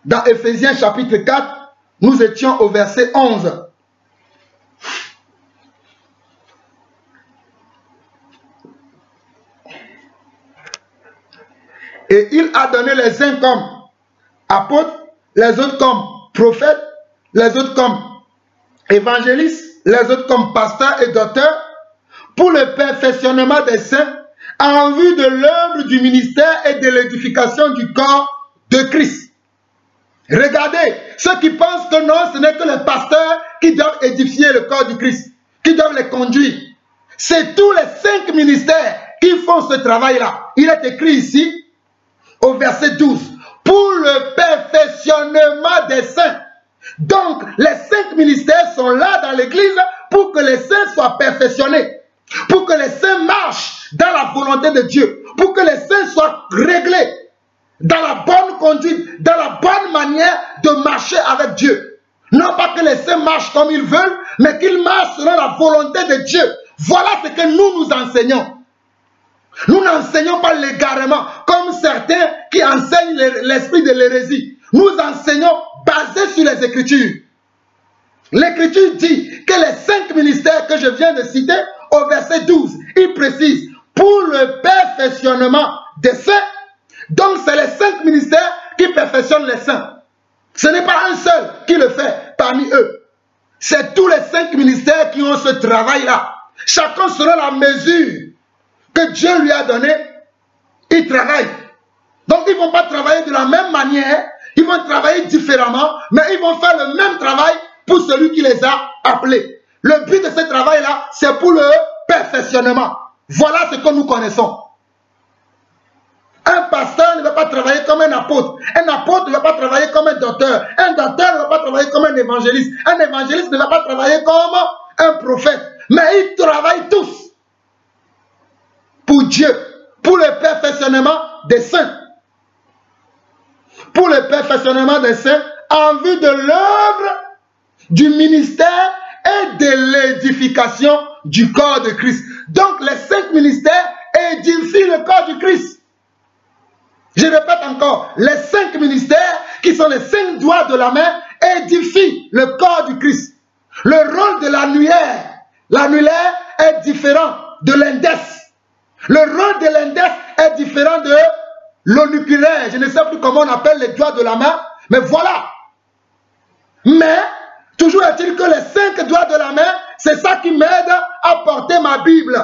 Speaker 1: dans Éphésiens chapitre 4. Nous étions au verset 11. Et il a donné les uns comme apôtres, les autres comme prophètes, les autres comme évangélistes, les autres comme pasteurs et docteurs, pour le perfectionnement des saints, en vue de l'œuvre du ministère et de l'édification du corps de Christ. Regardez, ceux qui pensent que non, ce n'est que les pasteurs qui doivent édifier le corps du Christ, qui doivent les conduire. C'est tous les 5 ministères qui font ce travail-là. Il est écrit ici, au verset 12, pour le perfectionnement des saints. Donc, les 5 ministères sont là dans l'église pour que les saints soient perfectionnés, pour que les saints marchent dans la volonté de Dieu, pour que les saints soient réglés dans la bonne conduite, dans la bonne manière de marcher avec Dieu. Non pas que les saints marchent comme ils veulent, mais qu'ils marchent selon la volonté de Dieu. Voilà ce que nous enseignons. Nous n'enseignons pas l'égarement, comme certains qui enseignent l'esprit de l'hérésie. Nous enseignons basé sur les Écritures. L'Écriture dit que les 5 ministères que je viens de citer, au verset 12, il précise, pour le perfectionnement des saints. Donc c'est les 5 ministères qui perfectionnent les saints. Ce n'est pas un seul qui le fait parmi eux. C'est tous les 5 ministères qui ont ce travail-là. Chacun selon la mesure que Dieu lui a donné, il travaille. Donc ils ne vont pas travailler de la même manière, ils vont travailler différemment, mais ils vont faire le même travail pour celui qui les a appelés. Le but de ce travail-là, c'est pour le perfectionnement. Voilà ce que nous connaissons. Un pasteur ne va pas travailler comme un apôtre. Un apôtre ne va pas travailler comme un docteur. Un docteur ne va pas travailler comme un évangéliste. Un évangéliste ne va pas travailler comme un prophète. Mais ils travaillent tous pour Dieu, pour le perfectionnement des saints. Pour le perfectionnement des saints, en vue de l'œuvre du ministère et de l'édification du corps de Christ. Donc les 5 ministères édifient le corps du Christ. Je répète encore, les 5 ministères qui sont les 5 doigts de la main édifient le corps du Christ. Le rôle de l'annulaire est différent de l'index. Le rôle de l'index est différent de l'auriculaire. Je ne sais plus comment on appelle les doigts de la main, mais voilà. Mais, toujours est-il que les 5 doigts de la main, c'est ça qui m'aide à porter ma Bible.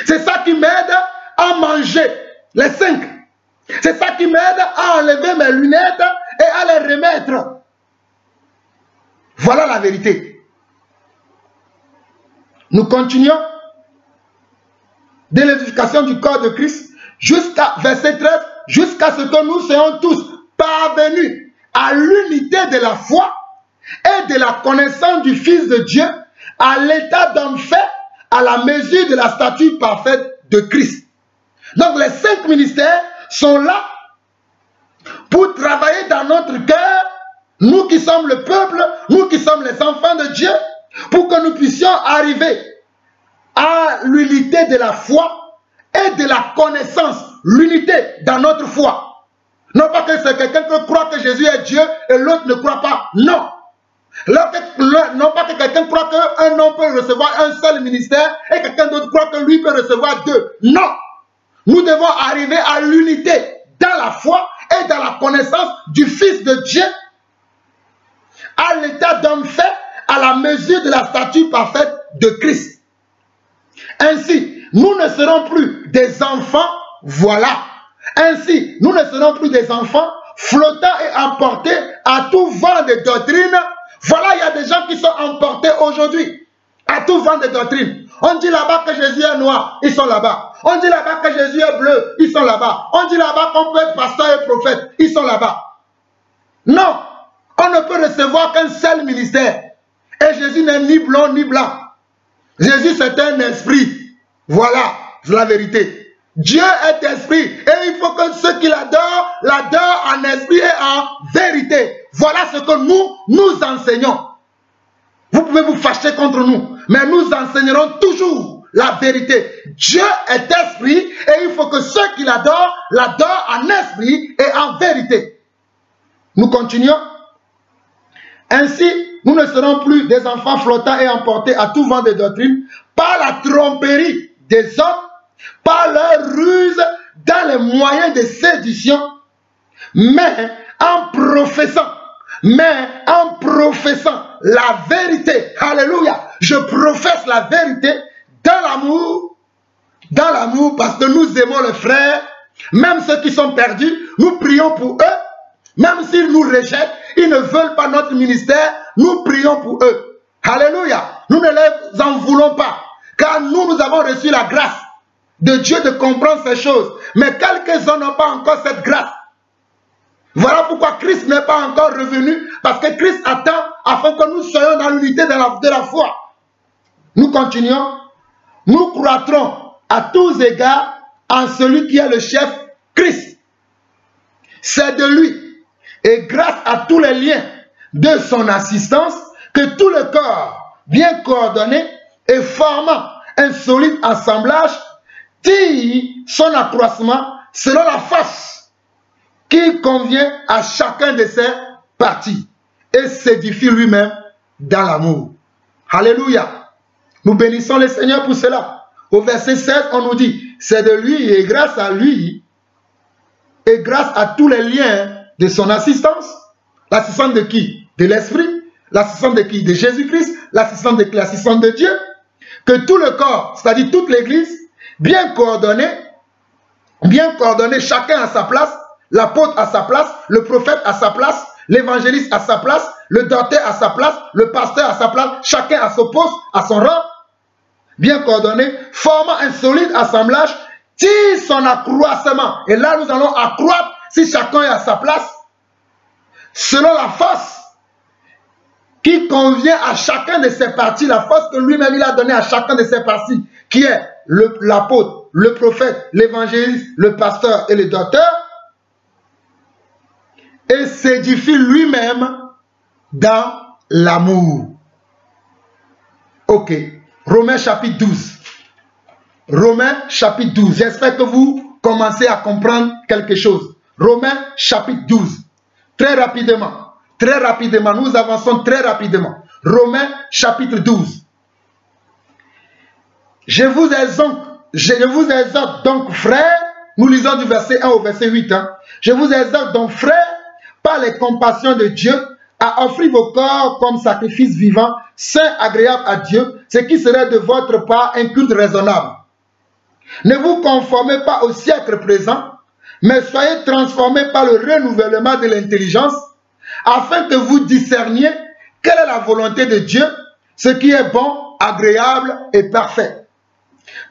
Speaker 1: C'est ça qui m'aide à manger. Les 5. C'est ça qui m'aide à enlever mes lunettes et à les remettre. Voilà la vérité. Nous continuons de l'édification du corps de Christ jusqu'à verset 13, jusqu'à ce que nous soyons tous parvenus à l'unité de la foi et de la connaissance du Fils de Dieu, à l'état d'homme fait, à la mesure de la stature parfaite de Christ. Donc les 5 ministères sont là pour travailler dans notre cœur, nous qui sommes le peuple, nous qui sommes les enfants de Dieu, pour que nous puissions arriver à l'unité de la foi et de la connaissance, l'unité dans notre foi. Non pas que c'est quelqu'un qui croit que Jésus est Dieu et l'autre ne croit pas, non. Non pas que quelqu'un croit qu'un homme peut recevoir un seul ministère et quelqu'un d'autre croit que lui peut recevoir 2. Non. Nous devons arriver à l'unité dans la foi et dans la connaissance du Fils de Dieu, à l'état d'homme fait, à la mesure de la stature parfaite de Christ. Ainsi, nous ne serons plus des enfants, voilà. Ainsi, nous ne serons plus des enfants flottant et emportés à tout vent de doctrine. Voilà, il y a des gens qui sont emportés aujourd'hui à tout vent de doctrine. On dit là-bas que Jésus est noir, ils sont là-bas. On dit là-bas que Jésus est bleu, ils sont là-bas. On dit là-bas qu'on peut être pasteur et prophète, ils sont là-bas. Non, on ne peut recevoir qu'un seul ministère. Et Jésus n'est ni blond ni blanc. Jésus c'est un esprit. Voilà, c'est la vérité. Dieu est esprit et il faut que ceux qui l'adorent en esprit et en vérité. Voilà ce que nous enseignons. Vous pouvez vous fâcher contre nous, mais nous enseignerons toujours la vérité. Dieu est esprit et il faut que ceux qui l'adorent en esprit et en vérité. Nous continuons. Ainsi, nous ne serons plus des enfants flottants et emportés à tout vent de doctrine par la tromperie des hommes, par leur ruse dans les moyens de séduction, mais en professant la vérité. Alléluia. Je professe la vérité dans l'amour parce que nous aimons les frères, même ceux qui sont perdus, nous prions pour eux, même s'ils nous rejettent, ils ne veulent pas notre ministère, nous prions pour eux. Alléluia. Nous ne les en voulons pas, car nous avons reçu la grâce de Dieu de comprendre ces choses. Mais quelques-uns n'ont pas encore cette grâce. Voilà pourquoi Christ n'est pas encore revenu, parce que Christ attend afin que nous soyons dans l'unité de la foi. Nous continuons. Nous croîtrons à tous égards en celui qui est le chef, Christ. C'est de lui, et grâce à tous les liens de son assistance, que tout le corps, bien coordonné et formant un solide assemblage, tire son accroissement selon la force qui convient à chacun de ses parties et s'édifie lui-même dans l'amour. Alléluia. Nous bénissons le Seigneur pour cela. Au verset 16, on nous dit, c'est de lui et grâce à lui et grâce à tous les liens de son assistance. L'assistance de qui? De l'Esprit. L'assistance de qui? De Jésus-Christ. L'assistance de Dieu. Que tout le corps, c'est-à-dire toute l'Église, bien coordonné, chacun à sa place, l'apôtre à sa place, le prophète à sa place, l'évangéliste à sa place, le docteur à sa place, le pasteur à sa place, chacun à son poste, à son rang, bien coordonné, formant un solide assemblage, tire son accroissement. Et là, nous allons accroître si chacun est à sa place, selon la force qui convient à chacun de ses parties, la force que lui-même il a donnée à chacun de ses parties, qui est l'apôtre, le prophète, l'évangéliste, le pasteur et le docteur, et s'édifie lui-même dans l'amour. Ok. Romains chapitre 12. Romains chapitre 12. J'espère que vous commencez à comprendre quelque chose. Romains chapitre 12. Très rapidement. Très rapidement. Nous avançons très rapidement. Romains chapitre 12. Je vous exhorte donc, frères, nous lisons du verset 1 au verset 8. Je vous exhorte donc, frères, par les compassions de Dieu, à offrir vos corps comme sacrifice vivant, saint, agréable à Dieu, ce qui serait de votre part un culte raisonnable. Ne vous conformez pas au siècle présent, mais soyez transformés par le renouvellement de l'intelligence, afin que vous discerniez quelle est la volonté de Dieu, ce qui est bon, agréable et parfait.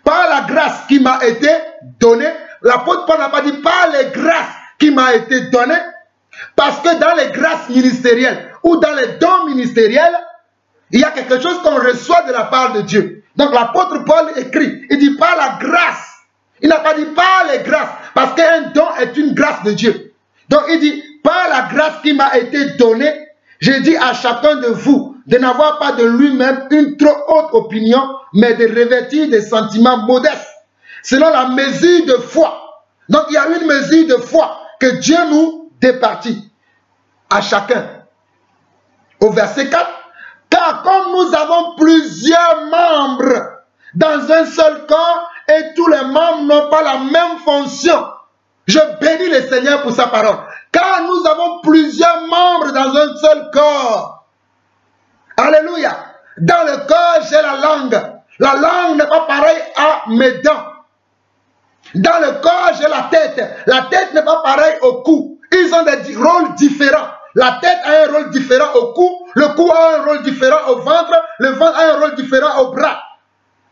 Speaker 1: Par la grâce qui m'a été donnée, l'apôtre Paul n'a pas dit par les grâces qui m'a été donnée, parce que dans les grâces ministérielles ou dans les dons ministériels, il y a quelque chose qu'on reçoit de la part de Dieu. Donc l'apôtre Paul écrit, il dit par la grâce. Il n'a pas dit par les grâces, parce qu'un don est une grâce de Dieu. Donc il dit par la grâce qui m'a été donnée, j'ai dit à chacun de vous de n'avoir pas de lui-même une trop haute opinion, mais de revêtir des sentiments modestes, selon la mesure de foi. Donc il y a une mesure de foi que Dieu nous départit à chacun. Au verset 4, car comme nous avons plusieurs membres dans un seul corps et tous les membres n'ont pas la même fonction, je bénis le Seigneur pour sa parole. Car nous avons plusieurs membres dans un seul corps. Alléluia. Dans le corps, j'ai la langue. La langue n'est pas pareille à mes dents. Dans le corps, j'ai la tête. La tête n'est pas pareille au cou. Ils ont des rôles différents. La tête a un rôle différent au cou. Le cou a un rôle différent au ventre. Le ventre a un rôle différent au bras.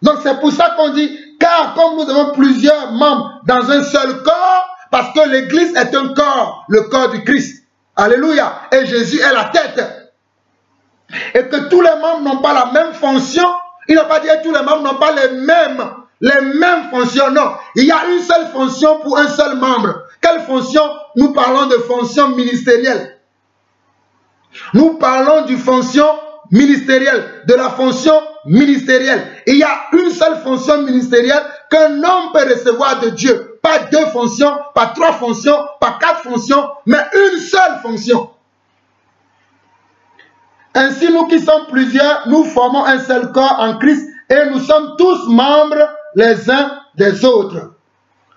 Speaker 1: Donc c'est pour ça qu'on dit, car comme nous avons plusieurs membres dans un seul corps, parce que l'église est un corps, le corps du Christ. Alléluia. Et Jésus est la tête. Et que tous les membres n'ont pas la même fonction. Il n'a pas dit que tous les membres n'ont pas les les mêmes fonctions. Non, il y a une seule fonction pour un seul membre. Quelle fonction? Nous parlons de fonction ministérielle. Nous parlons du fonction ministérielle, de la fonction ministérielle. Il y a une seule fonction ministérielle qu'un homme peut recevoir de Dieu. Pas 2 fonctions, pas 3 fonctions, pas 4 fonctions, mais une seule fonction. Ainsi, nous qui sommes plusieurs, nous formons un seul corps en Christ et nous sommes tous membres les uns des autres.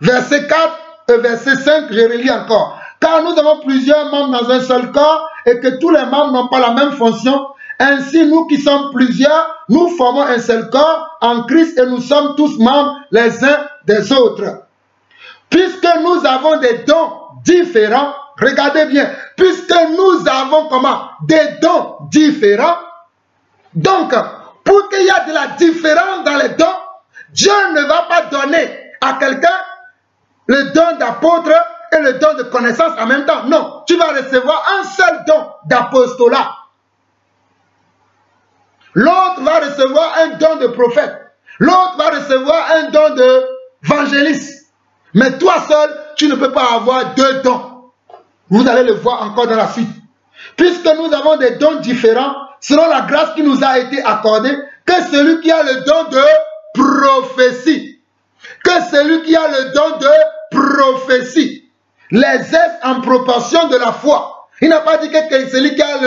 Speaker 1: Verset 4 et verset 5, je relis encore. Car nous avons plusieurs membres dans un seul corps et que tous les membres n'ont pas la même fonction. Ainsi, nous qui sommes plusieurs, nous formons un seul corps en Christ et nous sommes tous membres les uns des autres. Puisque nous avons des dons différents, regardez bien, puisque nous avons comment? Des dons différents. Donc, pour qu'il y ait de la différence dans les dons, Dieu ne va pas donner à quelqu'un le don d'apôtre et le don de connaissance en même temps. Non, tu vas recevoir un seul don d'apostolat. L'autre va recevoir un don de prophète. L'autre va recevoir un don d'évangéliste. Mais toi seul, tu ne peux pas avoir 2 dons. Vous allez le voir encore dans la suite. Puisque nous avons des dons différents, selon la grâce qui nous a été accordée, que celui qui a le don de prophétie, que celui qui a le don de prophétie, les aise en proportion de la foi. Il n'a pas dit que celui qui a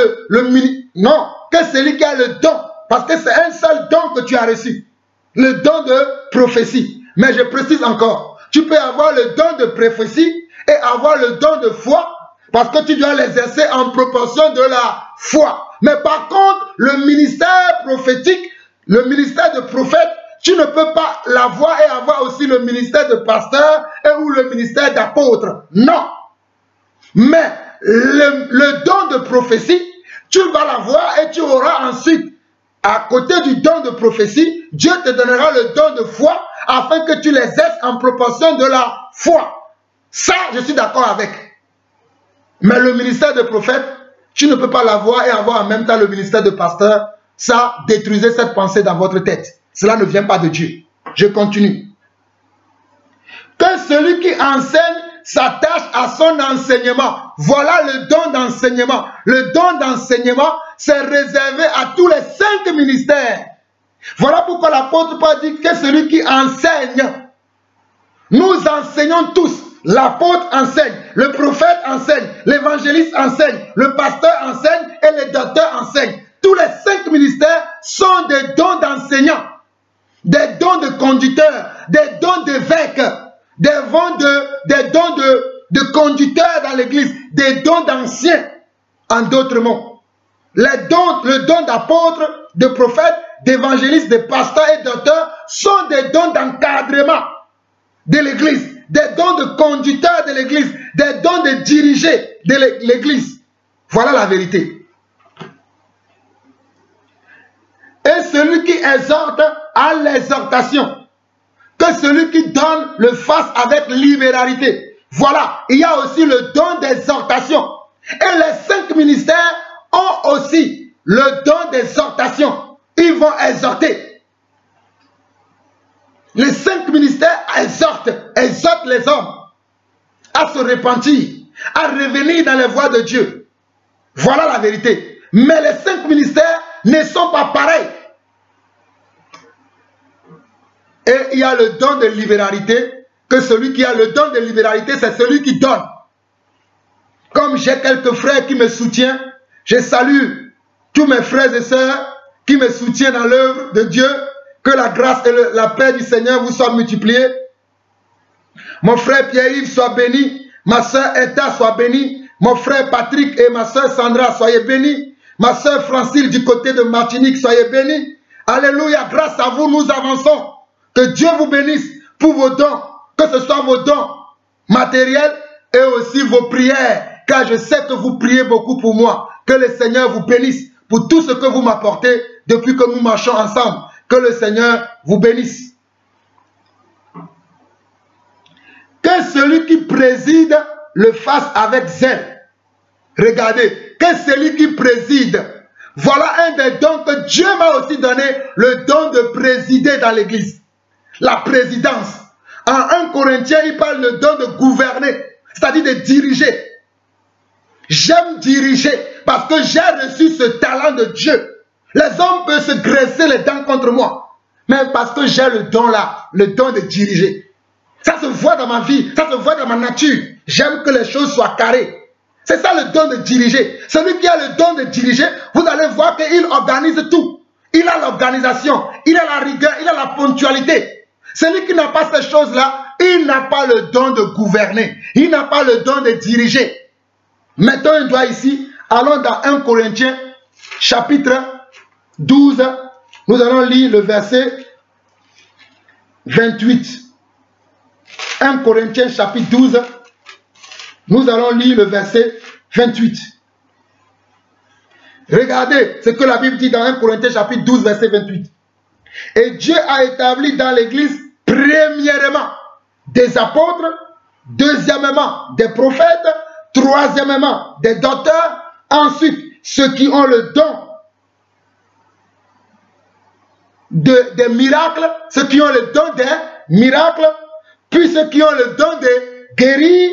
Speaker 1: non, que celui qui a le don, parce que c'est un seul don que tu as reçu, le don de prophétie. Mais je précise encore, tu peux avoir le don de prophétie et avoir le don de foi, parce que tu dois l'exercer en proportion de la foi. Mais par contre, le ministère prophétique, le ministère de prophète, tu ne peux pas l'avoir et avoir aussi le ministère de pasteur ou le ministère d'apôtre. Non. Mais le don de prophétie, tu vas l'avoir et tu auras ensuite, à côté du don de prophétie, Dieu te donnera le don de foi afin que tu l'exerces en proportion de la foi. Ça, je suis d'accord avec. Mais le ministère de prophète, tu ne peux pas l'avoir et avoir en même temps le ministère de pasteur. Ça, détruisez cette pensée dans votre tête. Cela ne vient pas de Dieu. Je continue. Que celui qui enseigne s'attache à son enseignement. Voilà le don d'enseignement. Le don d'enseignement, c'est réservé à tous les 5 ministères. Voilà pourquoi l'apôtre Paul dit que celui qui enseigne, nous enseignons tous. L'apôtre enseigne, le prophète enseigne, l'évangéliste enseigne, le pasteur enseigne et le docteur enseigne. Tous les 5 ministères sont des dons d'enseignants, des dons de conducteurs, des dons d'évêques, des dons de conducteurs dans l'église, des dons d'anciens, en d'autres mots. Le don d'apôtre, de prophète, d'évangéliste, de pasteur et docteur sont des dons d'encadrement de l'église, des dons de conducteurs de l'église, des dons de diriger de l'église. Voilà la vérité. Et celui qui exhorte à l'exhortation, que celui qui donne le fasse avec libéralité. Voilà, il y a aussi le don d'exhortation. Et les 5 ministères ont aussi le don d'exhortation. Ils vont exhorter. Les 5 ministères exhortent les hommes à se repentir, à revenir dans les voies de Dieu. Voilà la vérité. Mais les 5 ministères ne sont pas pareils. Et il y a le don de libéralité, que celui qui a le don de libéralité, c'est celui qui donne. Comme j'ai quelques frères qui me soutiennent, je salue tous mes frères et sœurs qui me soutiennent dans l'œuvre de Dieu. Que la grâce et la paix du Seigneur vous soient multipliées. Mon frère Pierre-Yves soit béni. Ma soeur Etta soit bénie. Mon frère Patrick et ma soeur Sandra, soyez bénis. Ma soeur Francine du côté de Martinique, soyez bénis. Alléluia, grâce à vous, nous avançons. Que Dieu vous bénisse pour vos dons, que ce soit vos dons matériels et aussi vos prières. Car je sais que vous priez beaucoup pour moi. Que le Seigneur vous bénisse pour tout ce que vous m'apportez depuis que nous marchons ensemble. Que le Seigneur vous bénisse. Que celui qui préside le fasse avec zèle. Regardez, que celui qui préside. Voilà un des dons que Dieu m'a aussi donné, le don de présider dans l'église. la présidence. En 1 Corinthiens, il parle le don de gouverner, c'est-à-dire de diriger. J'aime diriger parce que j'ai reçu ce talent de Dieu. Les hommes peuvent se graisser les dents contre moi, mais parce que j'ai le don là, le don de diriger. Ça se voit dans ma vie, ça se voit dans ma nature. J'aime que les choses soient carrées. C'est ça le don de diriger. Celui qui a le don de diriger, vous allez voir qu'il organise tout. Il a l'organisation, il a la rigueur, il a la ponctualité. Celui qui n'a pas ces choses-là, il n'a pas le don de gouverner. Il n'a pas le don de diriger. Mettons un doigt ici. Allons dans 1 Corinthiens, chapitre 12. Nous allons lire le verset 28. 1 Corinthiens, chapitre 12. Nous allons lire le verset 28. Regardez ce que la Bible dit dans 1 Corinthiens, chapitre 12, verset 28. Et Dieu a établi dans l'Église, premièrement, des apôtres, deuxièmement, des prophètes, troisièmement, des docteurs, ensuite, ceux qui ont le don des miracles, ceux qui ont le don des miracles, puis ceux qui ont le don de guérir,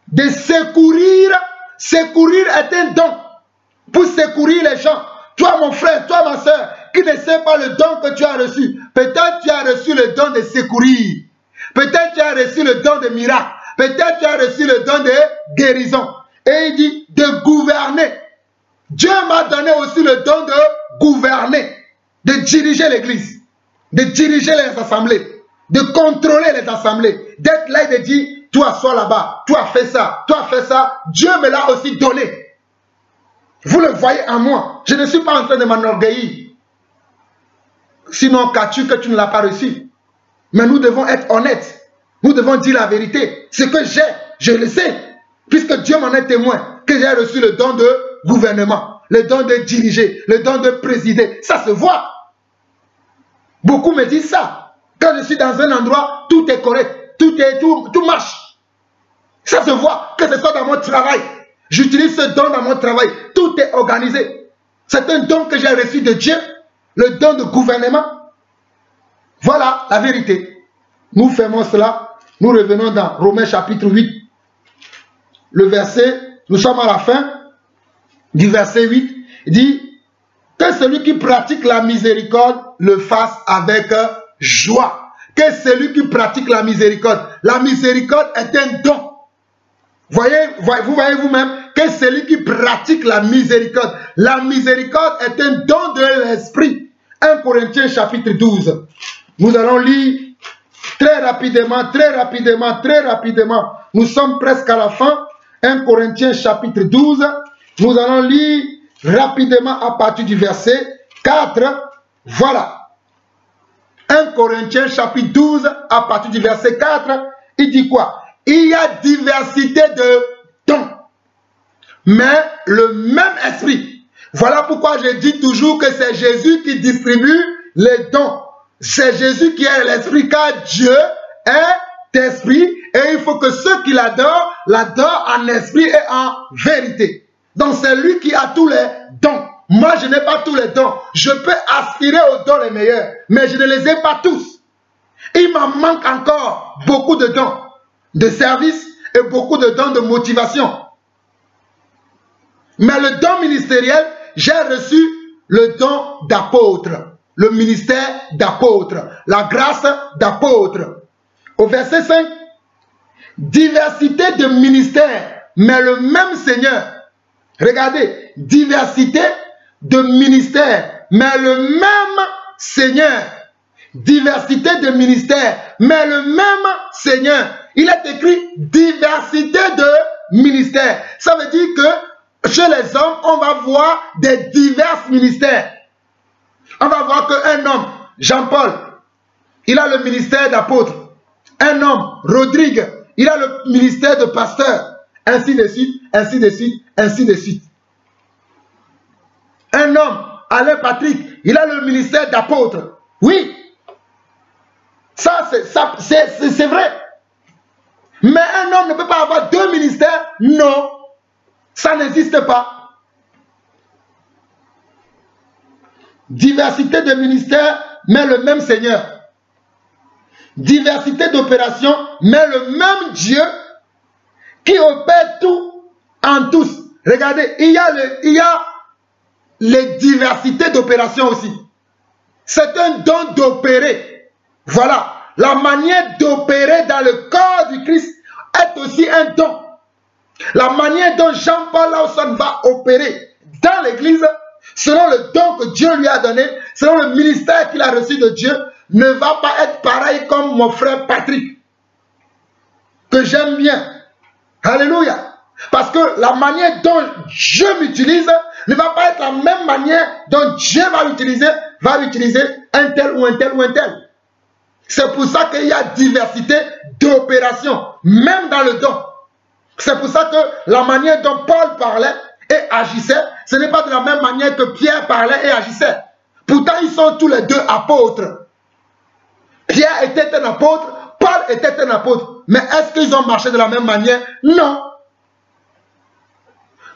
Speaker 1: de secourir. Secourir est un don pour secourir les gens. Toi, mon frère, toi, ma soeur, qui ne sais pas le don que tu as reçu, peut-être tu as reçu le don de secourir, peut-être tu as reçu le don de miracle, peut-être tu as reçu le don de guérison. Et il dit de gouverner. Dieu m'a donné aussi le don de gouverner, de diriger l'église, de diriger les assemblées, de contrôler les assemblées, d'être là et de dire, toi sois là-bas, toi fais ça, toi fais ça. Dieu me l'a aussi donné. Vous le voyez en moi. Je ne suis pas en train de m'enorgueillir. Sinon, qu'as-tu que tu ne l'as pas reçu? Mais nous devons être honnêtes. Nous devons dire la vérité. Ce que j'ai, je le sais. Puisque Dieu m'en est témoin, que j'ai reçu le don de gouvernement, le don de diriger, le don de présider. Ça se voit. Beaucoup me disent ça. Quand je suis dans un endroit, tout est correct, tout marche. Ça se voit, que ce soit dans mon travail. J'utilise ce don dans mon travail. Tout est organisé. C'est un don que j'ai reçu de Dieu, le don de gouvernement. Voilà la vérité. Nous fermons cela. Nous revenons dans Romains chapitre 8. Le verset, nous sommes à la fin du verset 8. Il dit que celui qui pratique la miséricorde le fasse avec joie. Que celui qui pratique la miséricorde est un don. Vous voyez vous-même que celui qui pratique la miséricorde est un don de l'esprit. 1 Corinthiens chapitre 12. Nous allons lire très rapidement. Nous sommes presque à la fin. 1 Corinthiens chapitre 12. Nous allons lire rapidement à partir du verset 4. Voilà. 1 Corinthiens chapitre 12 à partir du verset 4. Il dit quoi? Il y a diversité de dons, mais le même esprit. Voilà pourquoi je dis toujours que c'est Jésus qui distribue les dons. C'est Jésus qui est l'esprit, car Dieu est esprit et il faut que ceux qui l'adorent en esprit et en vérité. Donc c'est lui qui a tous les dons. Moi je n'ai pas tous les dons. Je peux aspirer aux dons les meilleurs, mais je ne les ai pas tous. Il m'en manque encore beaucoup de dons de service et beaucoup de dons de motivation. Mais le don ministériel, j'ai reçu le don d'apôtre, le ministère d'apôtre, la grâce d'apôtre. Au verset 5, diversité de ministères, mais le même Seigneur. Regardez, diversité de ministères, mais le même Seigneur. Diversité de ministères, mais le même Seigneur. Il est écrit diversité de ministères. Ça veut dire que chez les hommes, on va voir des divers ministères. On va voir qu'un homme, Jean-Paul, il a le ministère d'apôtre. Un homme, Rodrigue, il a le ministère de pasteur. Ainsi de suite, ainsi de suite, ainsi de suite. Un homme, Alain Patrick, il a le ministère d'apôtre. Oui, ça c'est vrai. Mais un homme ne peut pas avoir deux ministères. Non, ça n'existe pas. Diversité de ministères, mais le même Seigneur. diversité d'opérations, mais le même Dieu qui opère tout en tous. Regardez, il y a les diversités d'opérations aussi. C'est un don d'opérer. Voilà. La manière d'opérer dans le corps du Christ est aussi un don. La manière dont Jean-Paul Lawson va opérer dans l'église, selon le don que Dieu lui a donné, selon le ministère qu'il a reçu de Dieu, ne va pas être pareil comme mon frère Patrick, que j'aime bien. Alléluia. Parce que la manière dont Dieu m'utilise ne va pas être la même manière dont Dieu va utiliser un tel ou un tel ou un tel. C'est pour ça qu'il y a diversité d'opérations, même dans le don. C'est pour ça que la manière dont Paul parlait et agissait, ce n'est pas de la même manière que Pierre parlait et agissait. Pourtant, ils sont tous les deux apôtres. Pierre était un apôtre, Paul était un apôtre. Mais est-ce qu'ils ont marché de la même manière? Non.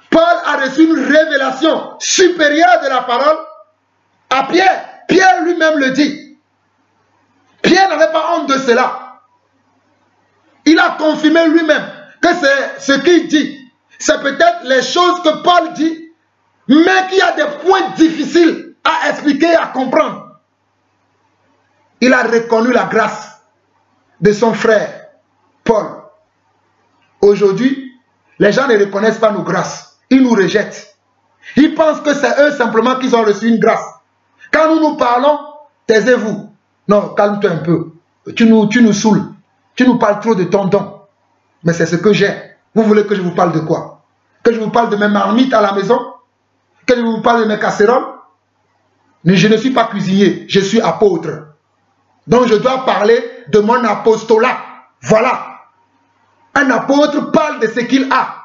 Speaker 1: Paul a reçu une révélation supérieure de la parole à Pierre. Pierre lui-même le dit. Pierre n'avait pas honte de cela. Il a confirmé lui-même que c'est ce qu'il dit. C'est peut-être les choses que Paul dit, mais qu'il y a des points difficiles à expliquer et à comprendre. Il a reconnu la grâce de son frère, Paul. Aujourd'hui, les gens ne reconnaissent pas nos grâces. Ils nous rejettent. Ils pensent que c'est eux simplement qui ont reçu une grâce. Quand nous nous parlons, taisez-vous. Non, calme-toi un peu. Tu nous saoules. Tu nous parles trop de ton don. Mais c'est ce que j'ai. Vous voulez que je vous parle de quoi? Que je vous parle de mes marmites à la maison? Que je vous parle de mes casseroles? Je ne suis pas cuisinier, je suis apôtre. Donc je dois parler de mon apostolat. Voilà. Un apôtre parle de ce qu'il a.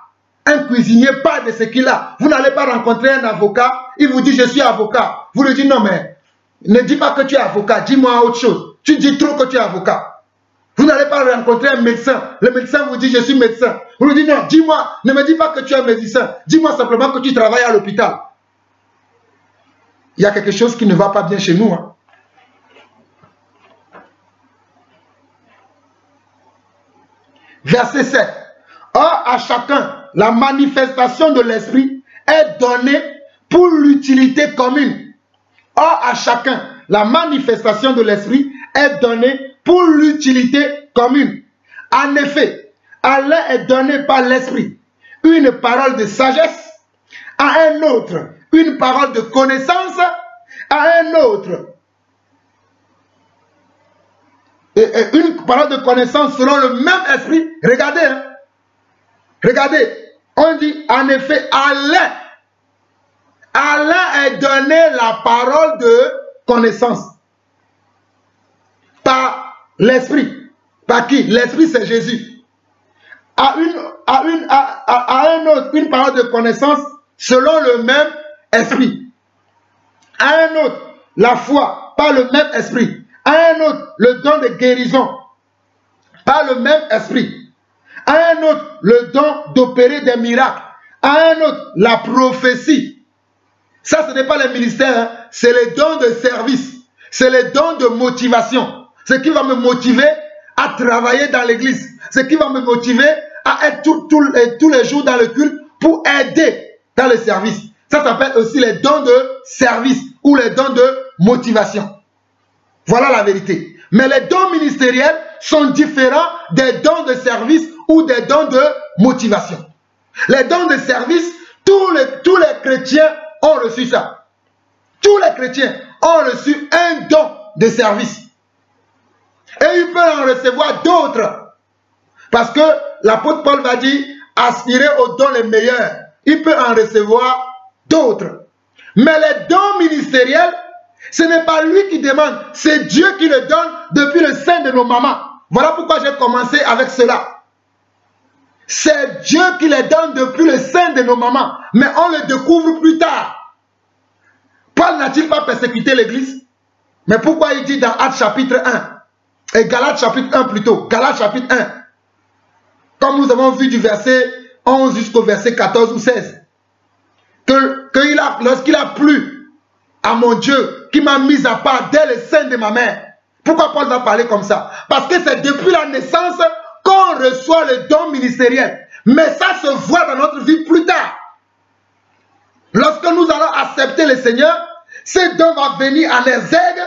Speaker 1: Un cuisinier parle de ce qu'il a. Vous n'allez pas rencontrer un avocat, il vous dit je suis avocat. Vous lui dites non mais, ne dis pas que tu es avocat, dis-moi autre chose. Tu dis trop que tu es avocat. Vous n'allez pas rencontrer un médecin. Le médecin vous dit je suis médecin. Vous lui dites non, dis-moi, ne me dis pas que tu es médecin. Dis-moi simplement que tu travailles à l'hôpital. Il y a quelque chose qui ne va pas bien chez nous. Hein. Verset 7. Or, à chacun, la manifestation de l'esprit est donnée pour l'utilité commune. Or, à chacun, la manifestation de l'esprit est donnée pour l'utilité commune. En effet, à l'un est donné par l'esprit une parole de sagesse, à un autre une parole de connaissance, à un autre une parole de connaissance selon le même esprit. Regardez, hein. Regardez, on dit en effet à l'un est donné la parole de connaissance par l'esprit. Par qui? L'esprit c'est Jésus. À un autre une parole de connaissance selon le même esprit. À un autre la foi par le même esprit. À un autre le don de guérison par le même esprit. À un autre le don d'opérer des miracles. À un autre la prophétie. Ça, ce n'est pas les ministères, hein. C'est les dons de service. C'est les dons de motivation. Ce qui va me motiver à travailler dans l'église. Ce qui va me motiver à être tous les jours dans le culte pour aider dans le service. Ça s'appelle aussi les dons de service ou les dons de motivation. Voilà la vérité. Mais les dons ministériels sont différents des dons de service ou des dons de motivation. Les dons de service, tous les chrétiens ont reçu ça. Tous les chrétiens ont reçu un don de service. Et ils peuvent en recevoir d'autres. Parce que l'apôtre Paul va dire, aspirez aux dons les meilleurs. Il peut en recevoir d'autres. Mais les dons ministériels, ce n'est pas lui qui demande, c'est Dieu qui le donne depuis le sein de nos mamans. Voilà pourquoi j'ai commencé avec cela. C'est Dieu qui les donne depuis le sein de nos mamans. Mais on le découvre plus tard. Paul n'a-t-il pas persécuté l'église? Mais pourquoi il dit dans Actes chapitre 1 et Galates chapitre 1 plutôt, Galates chapitre 1, comme nous avons vu du verset 11 jusqu'au verset 14 ou 16, lorsqu'il a plu à mon Dieu qui m'a mis à part dès le sein de ma mère, Pourquoi Paul va parler comme ça? Parce que c'est depuis la naissance qu'on reçoit le don ministériel. Mais ça se voit dans notre vie plus tard. Lorsque nous allons accepter le Seigneur, ce don va venir en exergue.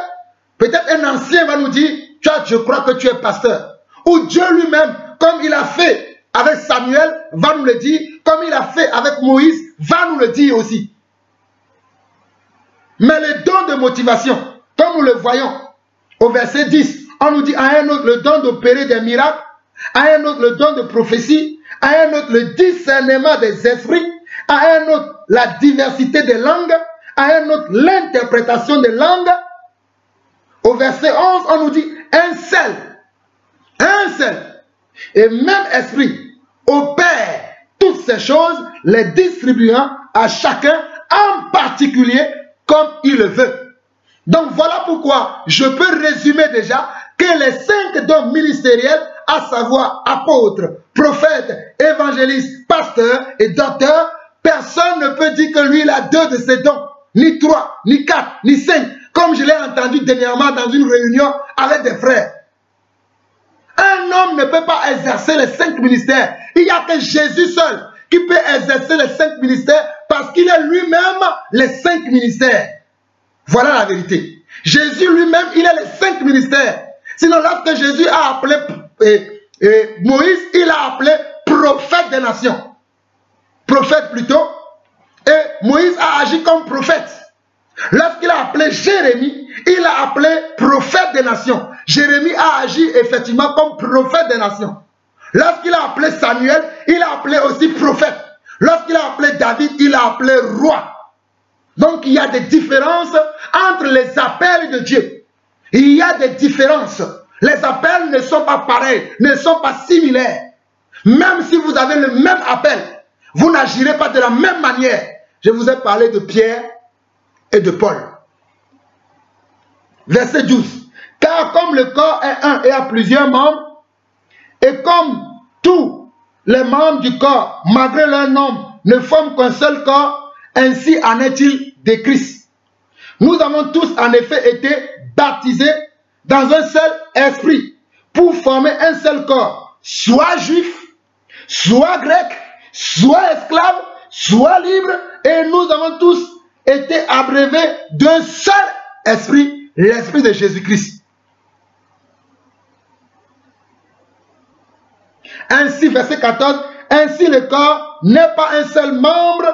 Speaker 1: Peut-être un ancien va nous dire, je crois que tu es pasteur. Ou Dieu lui-même, comme il a fait avec Samuel, va nous le dire. Comme il a fait avec Moïse, va nous le dire aussi. Mais le don de motivation, comme nous le voyons au verset 10, on nous dit à un autre le don d'opérer des miracles, à un autre le don de prophétie, à un autre le discernement des esprits, à un autre la diversité des langues, à un autre l'interprétation des langues. Au verset 11, on nous dit un seul et même esprit opère toutes ces choses, les distribuant à chacun en particulier comme il le veut. Donc voilà pourquoi je peux résumer déjà que les 5 dons ministériels, à savoir apôtre, prophète, évangéliste, pasteur et docteur, personne ne peut dire que lui il a 2 de ces dons, ni 3, ni 4, ni 5, comme je l'ai entendu dernièrement dans une réunion avec des frères. Un homme ne peut pas exercer les 5 ministères. Il n'y a que Jésus seul qui peut exercer les 5 ministères parce qu'il est lui-même les 5 ministères. Voilà la vérité. Jésus lui-même, il est les 5 ministères. Sinon, lorsque Jésus a appelé Moïse, il a appelé prophète des nations. Prophète plutôt. Et Moïse a agi comme prophète. Lorsqu'il a appelé Jérémie, il a appelé prophète des nations. Jérémie a agi effectivement comme prophète des nations. Lorsqu'il a appelé Samuel, il a appelé aussi prophète. Lorsqu'il a appelé David, il a appelé roi. Donc il y a des différences entre les appels de Dieu. Il y a des différences. Les appels ne sont pas pareils, ne sont pas similaires. Même si vous avez le même appel, vous n'agirez pas de la même manière. Je vous ai parlé de Pierre et de Paul. Verset 12. Car comme le corps est un et a plusieurs membres, et comme tous les membres du corps, malgré leur nombre, ne forment qu'un seul corps, ainsi en est-il de Christ. Nous avons tous en effet été baptisés dans un seul esprit pour former un seul corps, soit juif, soit grec, soit esclave, soit libre, et nous avons tous été abreuvés d'un seul esprit, l'esprit de Jésus-Christ. Ainsi, verset 14, ainsi le corps n'est pas un seul membre,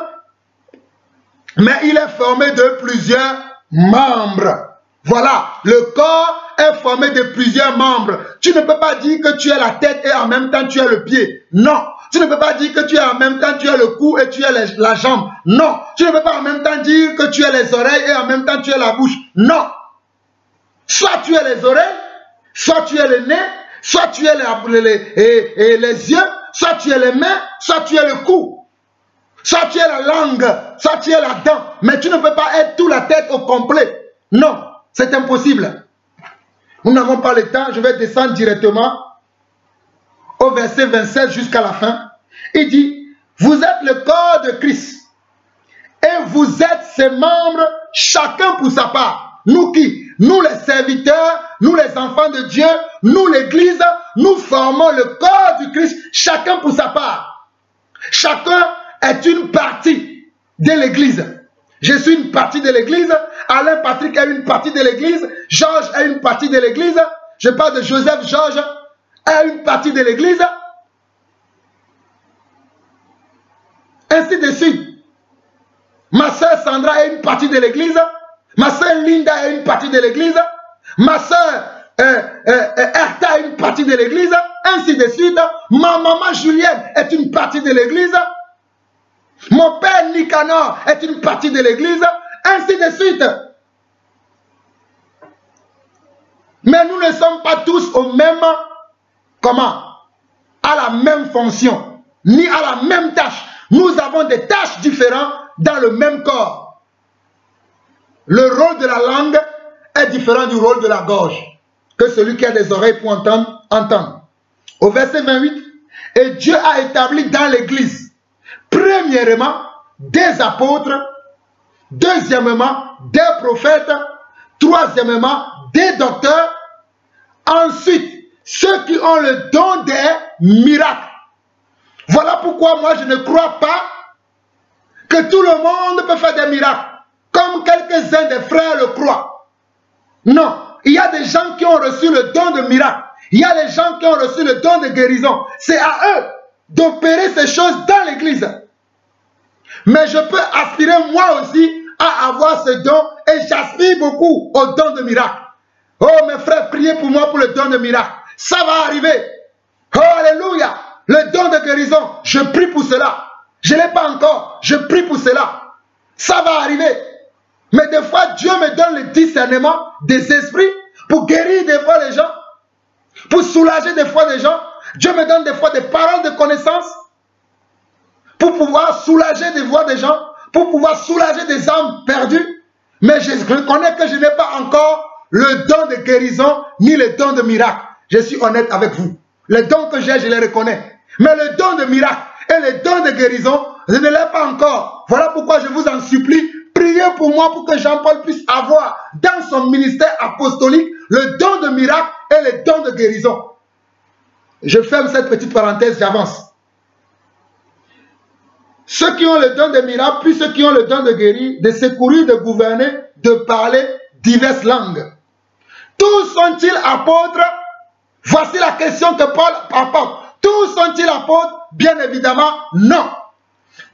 Speaker 1: mais il est formé de plusieurs membres. Voilà, le corps est formé de plusieurs membres. Tu ne peux pas dire que tu es la tête et en même temps tu es le pied. Non. Tu ne peux pas dire que tu es en même temps tu es le cou et tu es la jambe. Non. Tu ne peux pas en même temps dire que tu es les oreilles et en même temps tu es la bouche. Non. Soit tu es les oreilles, soit tu es le nez, soit tu es les yeux, soit tu es les mains, soit tu es le cou. Soit tu es la langue, soit tu es la dent. Mais tu ne peux pas être toute la tête au complet. Non, c'est impossible. Nous n'avons pas le temps, je vais descendre directement au verset 27 jusqu'à la fin. Il dit, vous êtes le corps de Christ et vous êtes ses membres, chacun pour sa part. Nous qui? Nous les serviteurs, nous les enfants de Dieu, nous l'église, nous formons le corps du Christ, chacun pour sa part. Chacun est une partie de l'église. Je suis une partie de l'église, Alain Patrick est une partie de l'église, Georges est une partie de l'église, je parle de Joseph, Georges est une partie de l'église, ainsi de suite. Ma soeur Sandra est une partie de l'église, ma soeur Linda est une partie de l'église, ma soeur Erta est une partie de l'église, ainsi de suite. Ma maman Julienne est une partie de l'église, mon père Nicanor est une partie de l'église, ainsi de suite. Mais nous ne sommes pas tous au même, à la même fonction, ni à la même tâche. Nous avons des tâches différentes dans le même corps. Le rôle de la langue est différent du rôle de la gorge. Que celui qui a des oreilles pour entendre, entende. Au verset 28, et Dieu a établi dans l'église, premièrement, des apôtres, deuxièmement, des prophètes, troisièmement, des docteurs, Ensuite, ceux qui ont le don des miracles. Voilà pourquoi moi je ne crois pas que tout le monde peut faire des miracles, comme quelques-uns des frères le croient. Non, il y a des gens qui ont reçu le don de miracle. Il y a des gens qui ont reçu le don de guérison. C'est à eux d'opérer ces choses dans l'église. Mais je peux aspirer moi aussi à avoir ce don et j'aspire beaucoup au don de miracle. Oh mes frères, priez pour moi pour le don de miracle. Ça va arriver. Oh alléluia. Le don de guérison, je prie pour cela. Je ne l'ai pas encore, je prie pour cela. Ça va arriver. Mais des fois, Dieu me donne le discernement des esprits pour guérir des fois les gens, pour soulager des fois des gens. Dieu me donne des fois des paroles de connaissance pour pouvoir soulager des voix des gens, pour pouvoir soulager des âmes perdues. Mais je reconnais que je n'ai pas encore le don de guérison ni le don de miracle. Je suis honnête avec vous. Les dons que j'ai, je les reconnais. Mais le don de miracle et le don de guérison, je ne l'ai pas encore. Voilà pourquoi je vous en supplie, priez pour moi pour que Jean-Paul puisse avoir dans son ministère apostolique le don de miracle et le don de guérison. Je ferme cette petite parenthèse, j'avance. Ceux qui ont le don de miracle, puis ceux qui ont le don de guérir, de secourir, de gouverner, de parler diverses langues. Tous sont-ils apôtres? Voici la question que Paul apporte. Tous sont-ils apôtres? Bien évidemment, non.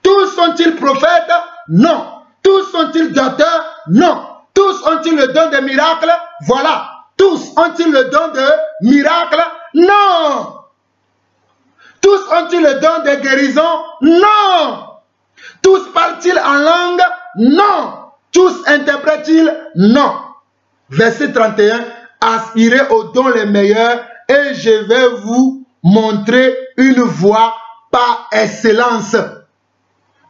Speaker 1: Tous sont-ils prophètes? Non. Tous sont-ils docteurs? Non. Tous ont-ils le don de miracles? Voilà. Tous ont-ils le don de miracles? Non. Tous ont-ils le don de guérison? Non. Tous parlent-ils en langue? Non. Tous interprètent-ils? Non. Verset 31. Aspirez aux dons les meilleurs et je vais vous montrer une voie par excellence.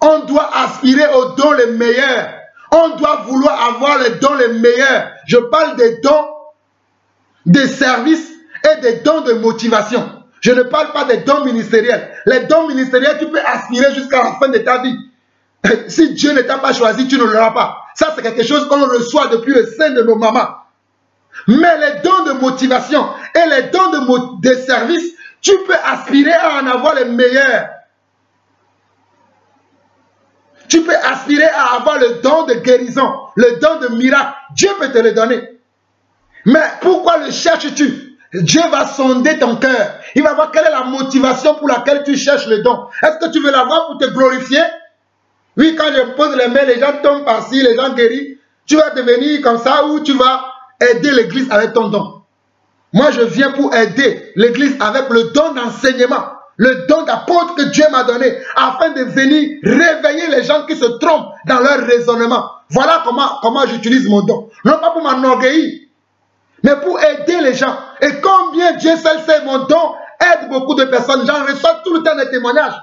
Speaker 1: On doit aspirer aux dons les meilleurs. On doit vouloir avoir les dons les meilleurs. Je parle des dons de service et des dons de motivation. Je ne parle pas des dons ministériels. Les dons ministériels, tu peux aspirer jusqu'à la fin de ta vie. Si Dieu ne t'a pas choisi, tu ne l'auras pas. Ça, c'est quelque chose qu'on reçoit depuis le sein de nos mamans. Mais les dons de motivation et les dons de service, tu peux aspirer à en avoir les meilleurs. Tu peux aspirer à avoir le don de guérison, le don de miracle. Dieu peut te le donner. Mais pourquoi le cherches-tu? Dieu va sonder ton cœur. Il va voir quelle est la motivation pour laquelle tu cherches le don. Est-ce que tu veux l'avoir pour te glorifier? Oui, quand je pose les mains, les gens tombent par-ci, les gens guérissent. Tu vas devenir comme ça ou tu vas aider l'église avec ton don. Moi, je viens pour aider l'église avec le don d'enseignement, le don d'apôtre que Dieu m'a donné, afin de venir réveiller les gens qui se trompent dans leur raisonnement. Voilà comment j'utilise mon don. Non pas pour m'enorgueillir, mais pour aider les gens. Et combien Dieu seul sait, mon don aide beaucoup de personnes. J'en reçois tout le temps des témoignages.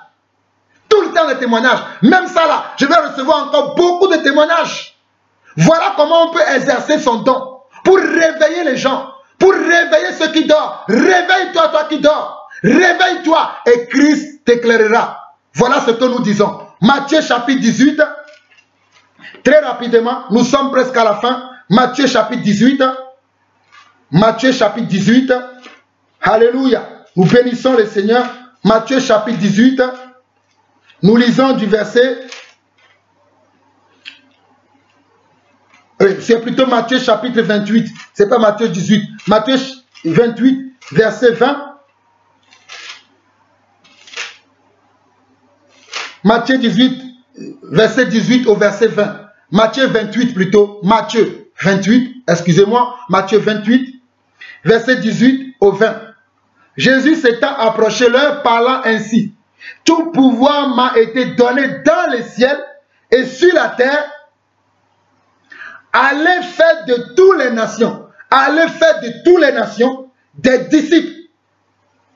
Speaker 1: Tout le temps des témoignages. Même ça là, je vais recevoir encore beaucoup de témoignages. Voilà comment on peut exercer son don. Pour réveiller les gens. Pour réveiller ceux qui dorment. Réveille-toi, toi qui dors. Réveille-toi et Christ t'éclairera. Voilà ce que nous disons. Matthieu chapitre 18. Très rapidement, nous sommes presque à la fin. Matthieu chapitre 18. Matthieu chapitre 18. Alléluia. Nous bénissons le Seigneur. Matthieu chapitre 18. Nous lisons du verset... C'est plutôt Matthieu chapitre 28. Ce n'est pas Matthieu 18. Matthieu 28, verset 20. Matthieu 18, verset 18 au verset 20. Matthieu 28 plutôt. Matthieu 28, excusez-moi. Matthieu 28, verset 18 au 20. Jésus s'étant approché leur, parlant ainsi. Tout pouvoir m'a été donné dans les ciels et sur la terre. Allez faire de toutes les nations. Allez faire de toutes les nations des disciples.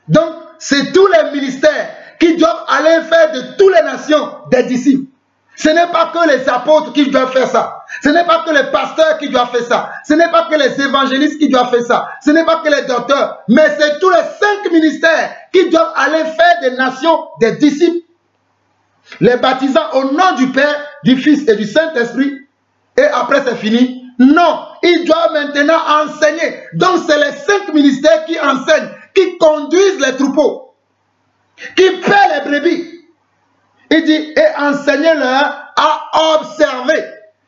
Speaker 1: Donc, c'est tous les ministères qui doivent aller faire de toutes les nations des disciples. Ce n'est pas que les apôtres qui doivent faire ça. Ce n'est pas que les pasteurs qui doivent faire ça. Ce n'est pas que les évangélistes qui doivent faire ça. Ce n'est pas que les docteurs. Mais c'est tous les 5 ministères qui doivent aller faire des nations des disciples. Les baptisant au nom du Père, du Fils et du Saint-Esprit. Et après c'est fini. Non, ils doivent maintenant enseigner. Donc c'est les 5 ministères qui enseignent, qui conduisent les troupeaux, qui paient les brebis. Il dit, et enseignez-leur à observer.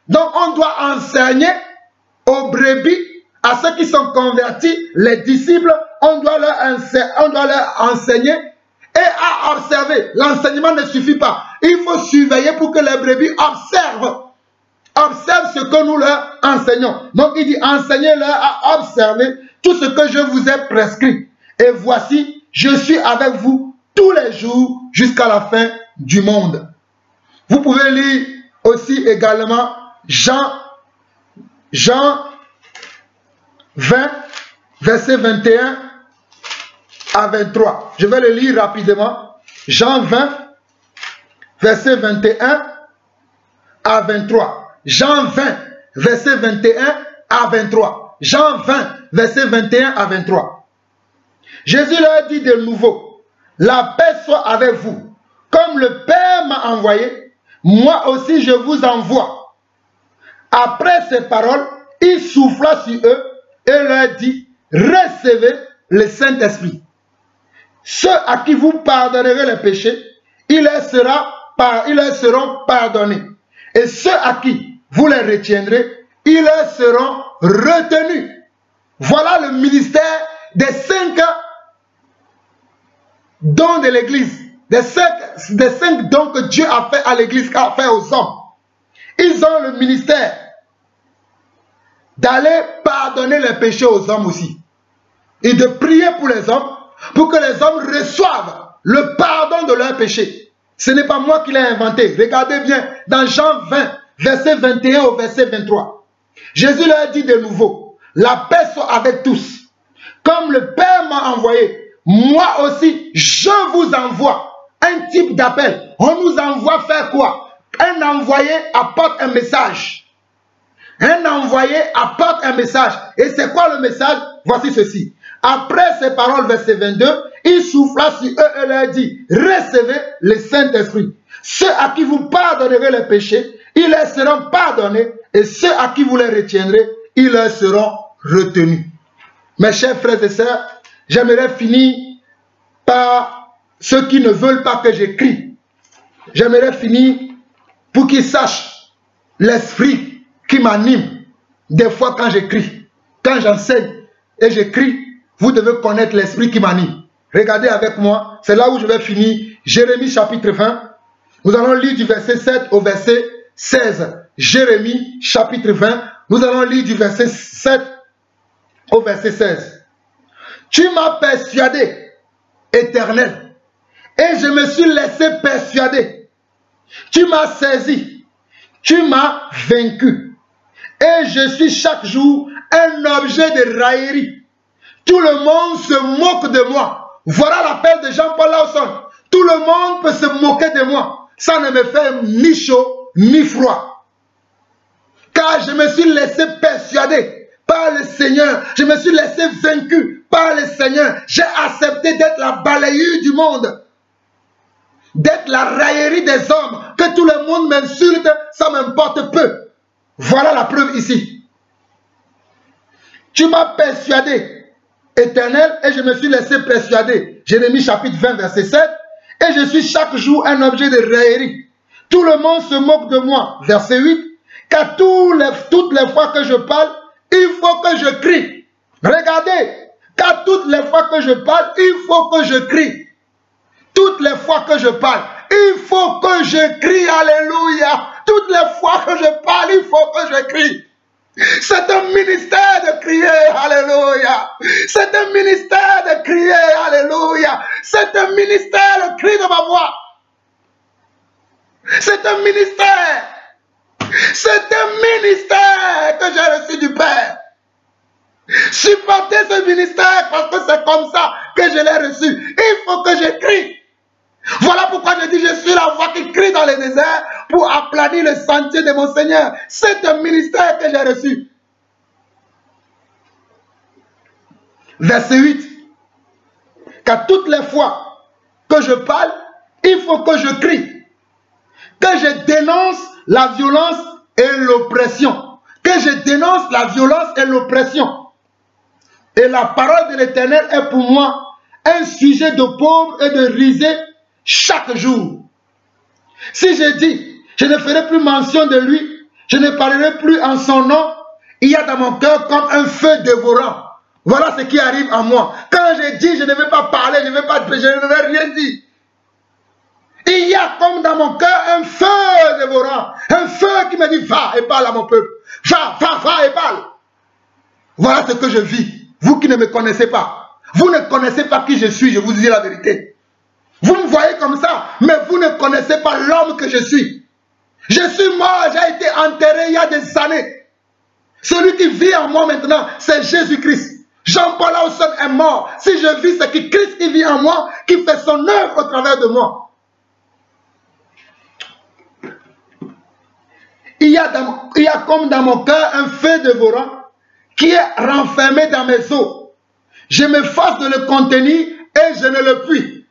Speaker 1: Donc on doit enseigner aux brebis, à ceux qui sont convertis, les disciples, on doit leur enseigner et à observer. L'enseignement ne suffit pas. Il faut surveiller pour que les brebis observent ce que nous leur enseignons. Donc il dit, enseignez-leur à observer tout ce que je vous ai prescrit. Et voici, je suis avec vous tous les jours jusqu'à la fin du monde. Vous pouvez lire aussi également Jean 20, verset 21 à 23. Je vais le lire rapidement. Jean 20, verset 21 à 23. Jean 20, verset 21 à 23. Jean 20, verset 21 à 23. Jésus leur dit de nouveau, la paix soit avec vous. Comme le Père m'a envoyé, moi aussi je vous envoie. Après ces paroles, il souffla sur eux et leur dit, recevez le Saint-Esprit. Ceux à qui vous pardonnerez les péchés, ils leur seront pardonnés. Et ceux à qui vous les retiendrez, ils leur seront retenus. Voilà le ministère des 5 dons de l'Église. Des 5 dons que Dieu a fait à l'Église, qu'a fait aux hommes. Ils ont le ministère d'aller pardonner les péchés aux hommes aussi. Et de prier pour les hommes, pour que les hommes reçoivent le pardon de leurs péchés. Ce n'est pas moi qui l'ai inventé. Regardez bien, dans Jean 20, verset 21 au verset 23. Jésus leur dit de nouveau, la paix soit avec tous. Comme le Père m'a envoyé, moi aussi, je vous envoie. Un type d'appel. On nous envoie faire quoi? Un envoyé apporte un message. Un envoyé apporte un message. Et c'est quoi le message? Voici ceci. Après ces paroles, verset 22, il souffla sur eux et leur dit, recevez le Saint-Esprit. Ceux à qui vous pardonnerez les péchés, ils leur seront pardonnés. Et ceux à qui vous les retiendrez, ils leur seront retenus. Mes chers frères et sœurs, j'aimerais finir par ceux qui ne veulent pas que j'écris. J'aimerais finir pour qu'ils sachent l'esprit qui m'anime. Des fois quand j'écris, quand j'enseigne et j'écris, vous devez connaître l'esprit qui m'anime. Regardez avec moi, c'est là où je vais finir. Jérémie chapitre 20. Nous allons lire du verset 7 au verset 16. Jérémie chapitre 20. Nous allons lire du verset 7 au verset 16. Tu m'as persuadé, Éternel, et je me suis laissé persuader. Tu m'as saisi, tu m'as vaincu, et je suis chaque jour un objet de raillerie. Tout le monde se moque de moi. Voilà l'appel de Jean-Paul Lawson. Tout le monde peut se moquer de moi. Ça ne me fait ni chaud ni froid. Car je me suis laissé persuader par le Seigneur. Je me suis laissé vaincu par le Seigneur. J'ai accepté d'être la balayure du monde. D'être la raillerie des hommes. Que tout le monde m'insulte, ça m'importe peu. Voilà la preuve ici. Tu m'as persuadé, Éternel, et je me suis laissé persuader. Jérémie chapitre 20, verset 7. Et je suis chaque jour un objet de raillerie. Tout le monde se moque de moi. Verset 8. Car toutes les fois que je parle, il faut que je crie. Regardez. Car toutes les fois que je parle, il faut que je crie. Toutes les fois que je parle, il faut que je crie. Alléluia. Toutes les fois que je parle, il faut que je crie. C'est un ministère de crier, alléluia. C'est un ministère de crier, alléluia. C'est un ministère de cri de ma voix. C'est un ministère. C'est un ministère que j'ai reçu du Père. Supportez ce ministère parce que c'est comme ça que je l'ai reçu. Il faut que je crie. Voilà pourquoi je dis, je suis la voix qui crie dans les déserts pour aplanir le sentier de mon Seigneur. C'est un ministère que j'ai reçu. Verset 8. Car toutes les fois que je parle, il faut que je crie. Que je dénonce la violence et l'oppression. que je dénonce la violence et l'oppression. Et la parole de l'Éternel est pour moi un sujet de pauvre et de risée chaque jour. Si je dis, je ne ferai plus mention de lui, je ne parlerai plus en son nom, il y a dans mon cœur comme un feu dévorant. Voilà ce qui arrive à moi. Quand je dis, je ne vais pas parler, je ne vais rien dire. Il y a comme dans mon cœur un feu dévorant, un feu qui me dit, va et parle à mon peuple. Va et parle. Voilà ce que je vis. Vous qui ne me connaissez pas, vous ne connaissez pas qui je suis, je vous dis la vérité. Vous me voyez comme ça, mais vous ne connaissez pas l'homme que je suis. Je suis mort, j'ai été enterré il y a des années. Celui qui vit en moi maintenant, c'est Jésus-Christ. Jean-Paul Ausson est mort. Si je vis, c'est que Christ qui vit en moi, qui fait son œuvre au travers de moi. Il y a comme dans mon cœur un feu dévorant qui est renfermé dans mes os. Je m'efforce de le contenir et je ne le puis.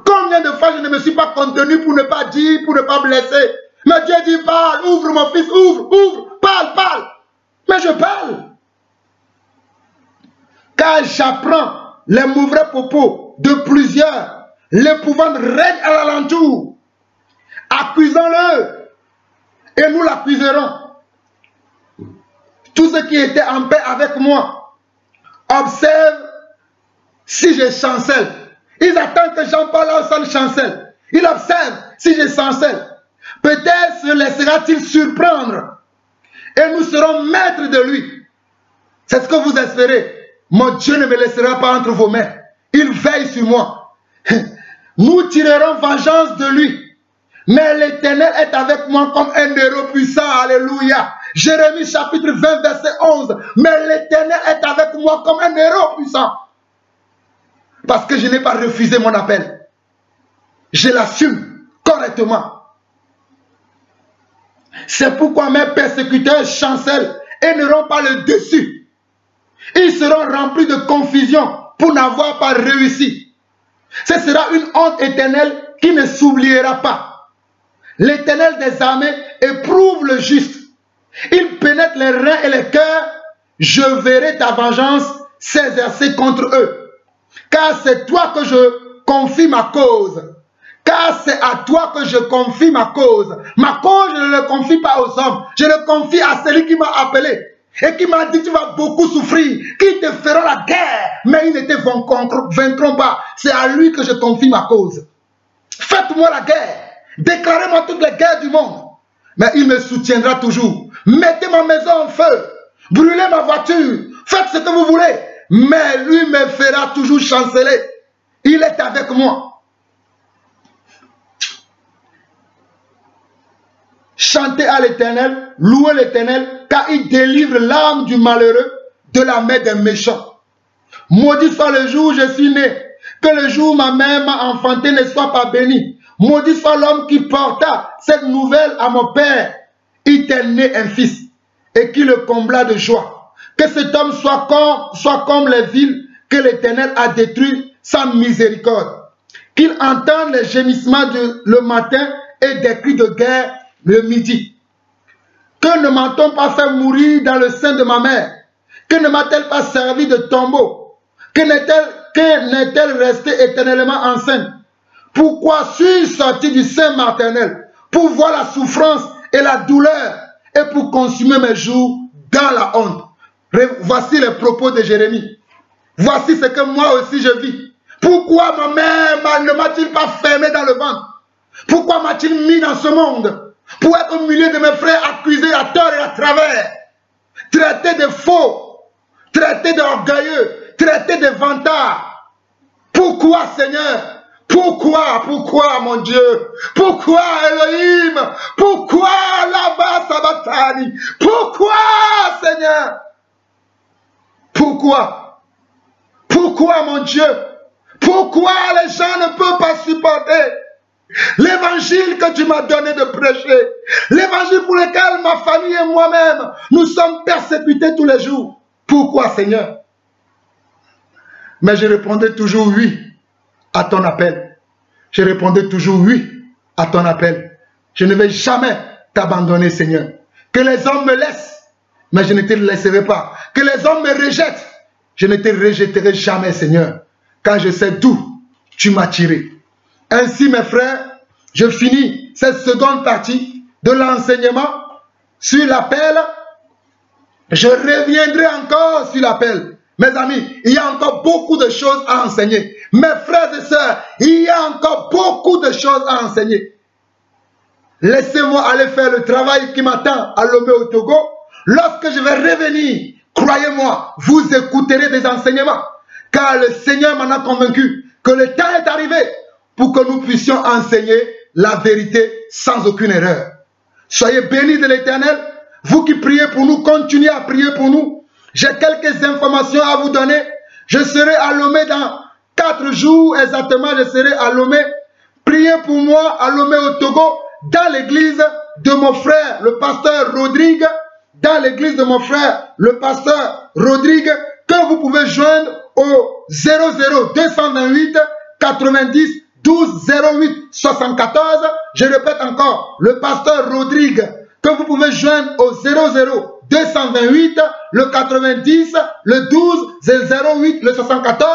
Speaker 1: Combien de fois je ne me suis pas contenu pour ne pas dire, pour ne pas blesser. Mais Dieu dit, parle, ouvre mon fils, ouvre, parle. Mais je parle. Car j'apprends les mauvais propos de plusieurs. L'épouvante règne à l'alentour. Accusons-le. Et nous l'accuserons. Tous ceux qui étaient en paix avec moi observent si je chancelle. Ils attendent que Jean-Paul Ausson chancelle. Ils observent si je chancelle. Peut-être se laissera-t-il surprendre. Et nous serons maîtres de lui. C'est ce que vous espérez. Mon Dieu ne me laissera pas entre vos mains. Il veille sur moi. Nous tirerons vengeance de lui. Mais l'Éternel est avec moi comme un héros puissant. Alléluia. Jérémie chapitre 20 verset 11. Mais l'Éternel est avec moi comme un héros puissant. Parce que je n'ai pas refusé mon appel. Je l'assume correctement. C'est pourquoi mes persécuteurs chancellent et n'auront pas le dessus. Ils seront remplis de confusion pour n'avoir pas réussi. Ce sera une honte éternelle qui ne s'oubliera pas. L'Éternel des armées éprouve le juste. Il pénètre les reins et les cœurs. Je verrai ta vengeance s'exercer contre eux. Car c'est toi que je confie ma cause. Car c'est à toi que je confie ma cause. Ma cause, je ne le confie pas aux hommes. Je le confie à celui qui m'a appelé. Et qui m'a dit, tu vas beaucoup souffrir. Qui te feront la guerre. Mais ils ne te vaincront pas. C'est à lui que je confie ma cause. Faites-moi la guerre. Déclarez-moi toutes les guerres du monde. Mais il me soutiendra toujours. Mettez ma maison en feu. Brûlez ma voiture. Faites ce que vous voulez. Mais lui me fera toujours chanceler. Il est avec moi. Chantez à l'Éternel, louez l'Éternel, car il délivre l'âme du malheureux de la main des méchants. Maudit soit le jour où je suis né, que le jour où ma mère m'a enfanté ne soit pas béni. Maudit soit l'homme qui porta cette nouvelle à mon père. Il t'est né un fils, et qui le combla de joie. Que cet homme soit comme les villes que l'Éternel a détruites sans miséricorde. Qu'il entende les gémissements le matin et des cris de guerre le midi. Que ne m'a-t-on pas fait mourir dans le sein de ma mère? Que ne m'a-t-elle pas servi de tombeau? Que n'est-elle restée éternellement enceinte? Pourquoi suis-je sorti du sein maternel? Pour voir la souffrance et la douleur et pour consumer mes jours dans la honte. Voici les propos de Jérémie. Voici ce que moi aussi je vis. Pourquoi ma mère ne m'a-t-il pas fermé dans le ventre? Pourquoi m'a-t-il mis dans ce monde? Pour être au milieu de mes frères accusés à tort et à travers, traités de faux, traités d'orgueilleux, traités de vantards. Pourquoi, Seigneur? Pourquoi, mon Dieu? Pourquoi, Elohim? Pourquoi, là-bas, Sabatani? Pourquoi, Seigneur? Pourquoi? Pourquoi, mon Dieu? Pourquoi les gens ne peuvent pas supporter l'évangile que tu m'as donné de prêcher, l'évangile pour lequel ma famille et moi-même, nous sommes persécutés tous les jours? Pourquoi, Seigneur? Mais je répondais toujours oui à ton appel. Je répondais toujours oui à ton appel. Je ne vais jamais t'abandonner, Seigneur. Que les hommes me laissent, mais je ne te laisserai pas. Que les hommes me rejettent, je ne te rejetterai jamais, Seigneur, car je sais d'où tu m'as tiré. Ainsi, mes frères, je finis cette seconde partie de l'enseignement sur l'appel. Je reviendrai encore sur l'appel. Mes amis, il y a encore beaucoup de choses à enseigner. Mes frères et sœurs, il y a encore beaucoup de choses à enseigner. Laissez-moi aller faire le travail qui m'attend à Lomé au Togo. Lorsque je vais revenir, croyez-moi, vous écouterez des enseignements. Car le Seigneur m'en a convaincu que le temps est arrivé pour que nous puissions enseigner la vérité sans aucune erreur. Soyez bénis de l'Éternel. Vous qui priez pour nous, continuez à prier pour nous. J'ai quelques informations à vous donner. Je serai à Lomé dans 4 jours exactement. Je serai à Lomé. Priez pour moi à Lomé au Togo, dans l'église de mon frère, le pasteur Rodrigue. Dans l'église de mon frère, le pasteur Rodrigue, que vous pouvez joindre au 00 228 90 12 08 74. Je répète encore, le pasteur Rodrigue, que vous pouvez joindre au 00 228 le 90 le 12 08 le 74.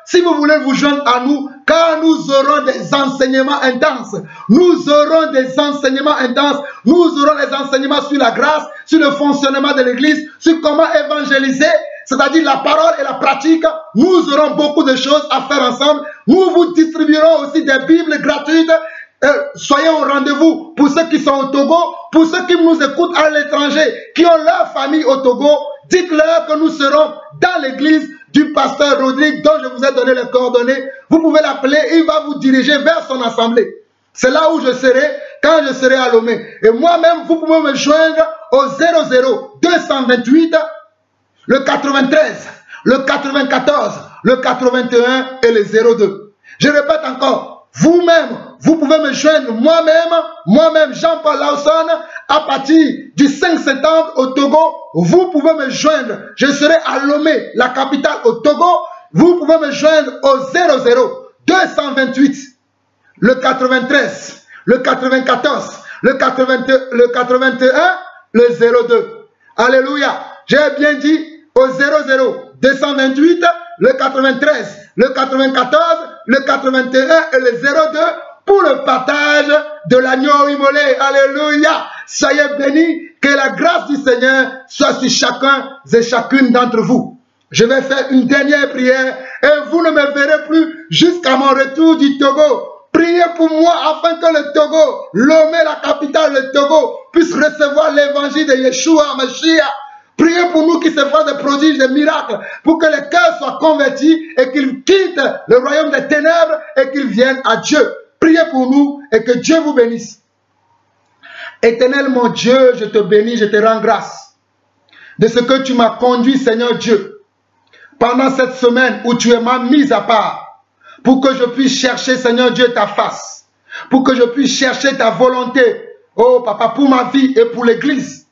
Speaker 1: Si vous voulez vous joindre à nous, car nous aurons des enseignements intenses. Nous aurons des enseignements intenses. Nous aurons des enseignements sur la grâce, sur le fonctionnement de l'église, sur comment évangéliser, c'est-à-dire la parole et la pratique. Nous aurons beaucoup de choses à faire ensemble. Nous vous distribuerons aussi des Bibles gratuites. Soyez au rendez-vous pour ceux qui sont au Togo, pour ceux qui nous écoutent à l'étranger, qui ont leur famille au Togo. Dites-leur que nous serons dans l'église du pasteur Rodrigue, dont je vous ai donné les coordonnées. Vous pouvez l'appeler, il va vous diriger vers son assemblée. C'est là où je serai quand je serai à Lomé. Et moi-même, vous pouvez me joindre au 00 228 le 93, le 94, le 81 et le 02. Je répète encore, vous-même, vous pouvez me joindre moi-même Jean-Paul Lawson, à partir du 5 septembre au Togo. Vous pouvez me joindre, je serai à Lomé, la capitale au Togo. Vous pouvez me joindre au 00 228 le 93, le 94, le 81, le 02. Alléluia. J'ai bien dit au 00 228 le 93, le 94, le 81 et le 02 pour le partage de l'agneau immolé. Alléluia. Soyez bénis, que la grâce du Seigneur soit sur chacun et chacune d'entre vous. Je vais faire une dernière prière et vous ne me verrez plus jusqu'à mon retour du Togo. Priez pour moi afin que le Togo, Lomé, la capitale, le Togo, puisse recevoir l'évangile de Yeshua Mashiach. Priez pour nous qui se fassent des prodiges, des miracles, pour que les cœurs soient convertis et qu'ils quittent le royaume des ténèbres et qu'ils viennent à Dieu. Priez pour nous et que Dieu vous bénisse. Éternel mon Dieu, je te bénis, je te rends grâce de ce que tu m'as conduit, Seigneur Dieu, pendant cette semaine où tu m'as mis à part, pour que je puisse chercher, Seigneur Dieu, ta face, pour que je puisse chercher ta volonté, oh Papa, pour ma vie et pour l'Église,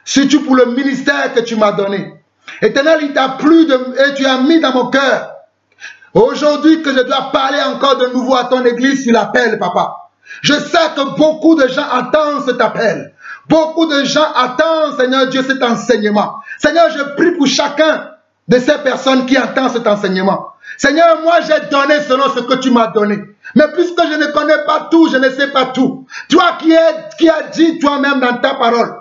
Speaker 1: surtout pour le ministère que tu m'as donné. Éternel, il t'a plu et tu as mis dans mon cœur, aujourd'hui que je dois parler encore de nouveau à ton Église sur l'appel, Papa. Je sais que beaucoup de gens attendent cet appel. Beaucoup de gens attendent, Seigneur Dieu, cet enseignement. Seigneur, je prie pour chacun de ces personnes qui attendent cet enseignement. Seigneur, moi j'ai donné selon ce que tu m'as donné. Mais puisque je ne connais pas tout, je ne sais pas tout. Toi qui as dit toi-même dans ta parole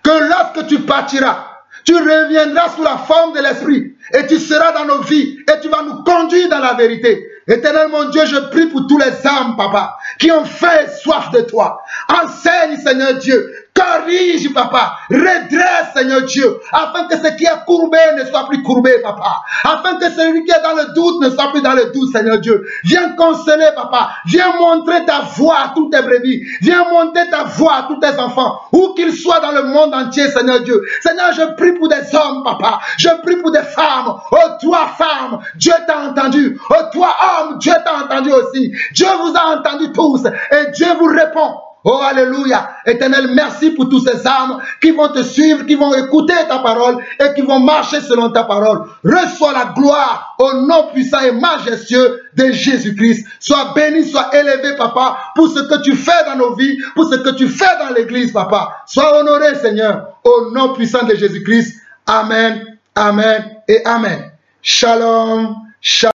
Speaker 1: que lorsque tu partiras, tu reviendras sous la forme de l'Esprit et tu seras dans nos vies et tu vas nous conduire dans la vérité. Éternel mon Dieu, je prie pour tous les âmes, Papa, qui ont faim et soif de toi. Enseigne, Seigneur Dieu. Corrige, Papa. Redresse, Seigneur Dieu. Afin que ce qui est courbé ne soit plus courbé, Papa. Afin que celui qui est dans le doute ne soit plus dans le doute, Seigneur Dieu. Viens consoler, Papa. Viens montrer ta voix à tous tes brebis. Viens montrer ta voix à tous tes enfants. Où qu'ils soient dans le monde entier, Seigneur Dieu. Seigneur, je prie pour des hommes, Papa. Je prie pour des femmes. Oh, toi, femme, Dieu t'a entendu. Oh, toi, homme, Dieu t'a entendu aussi. Dieu vous a entendu tous. Et Dieu vous répond. Oh, alléluia. Éternel, merci pour tous ces âmes qui vont te suivre, qui vont écouter ta parole et qui vont marcher selon ta parole. Reçois la gloire au nom puissant et majestueux de Jésus-Christ. Sois béni, sois élevé, papa, pour ce que tu fais dans nos vies, pour ce que tu fais dans l'église, papa. Sois honoré, Seigneur, au nom puissant de Jésus-Christ. Amen, amen et amen. Shalom, shalom.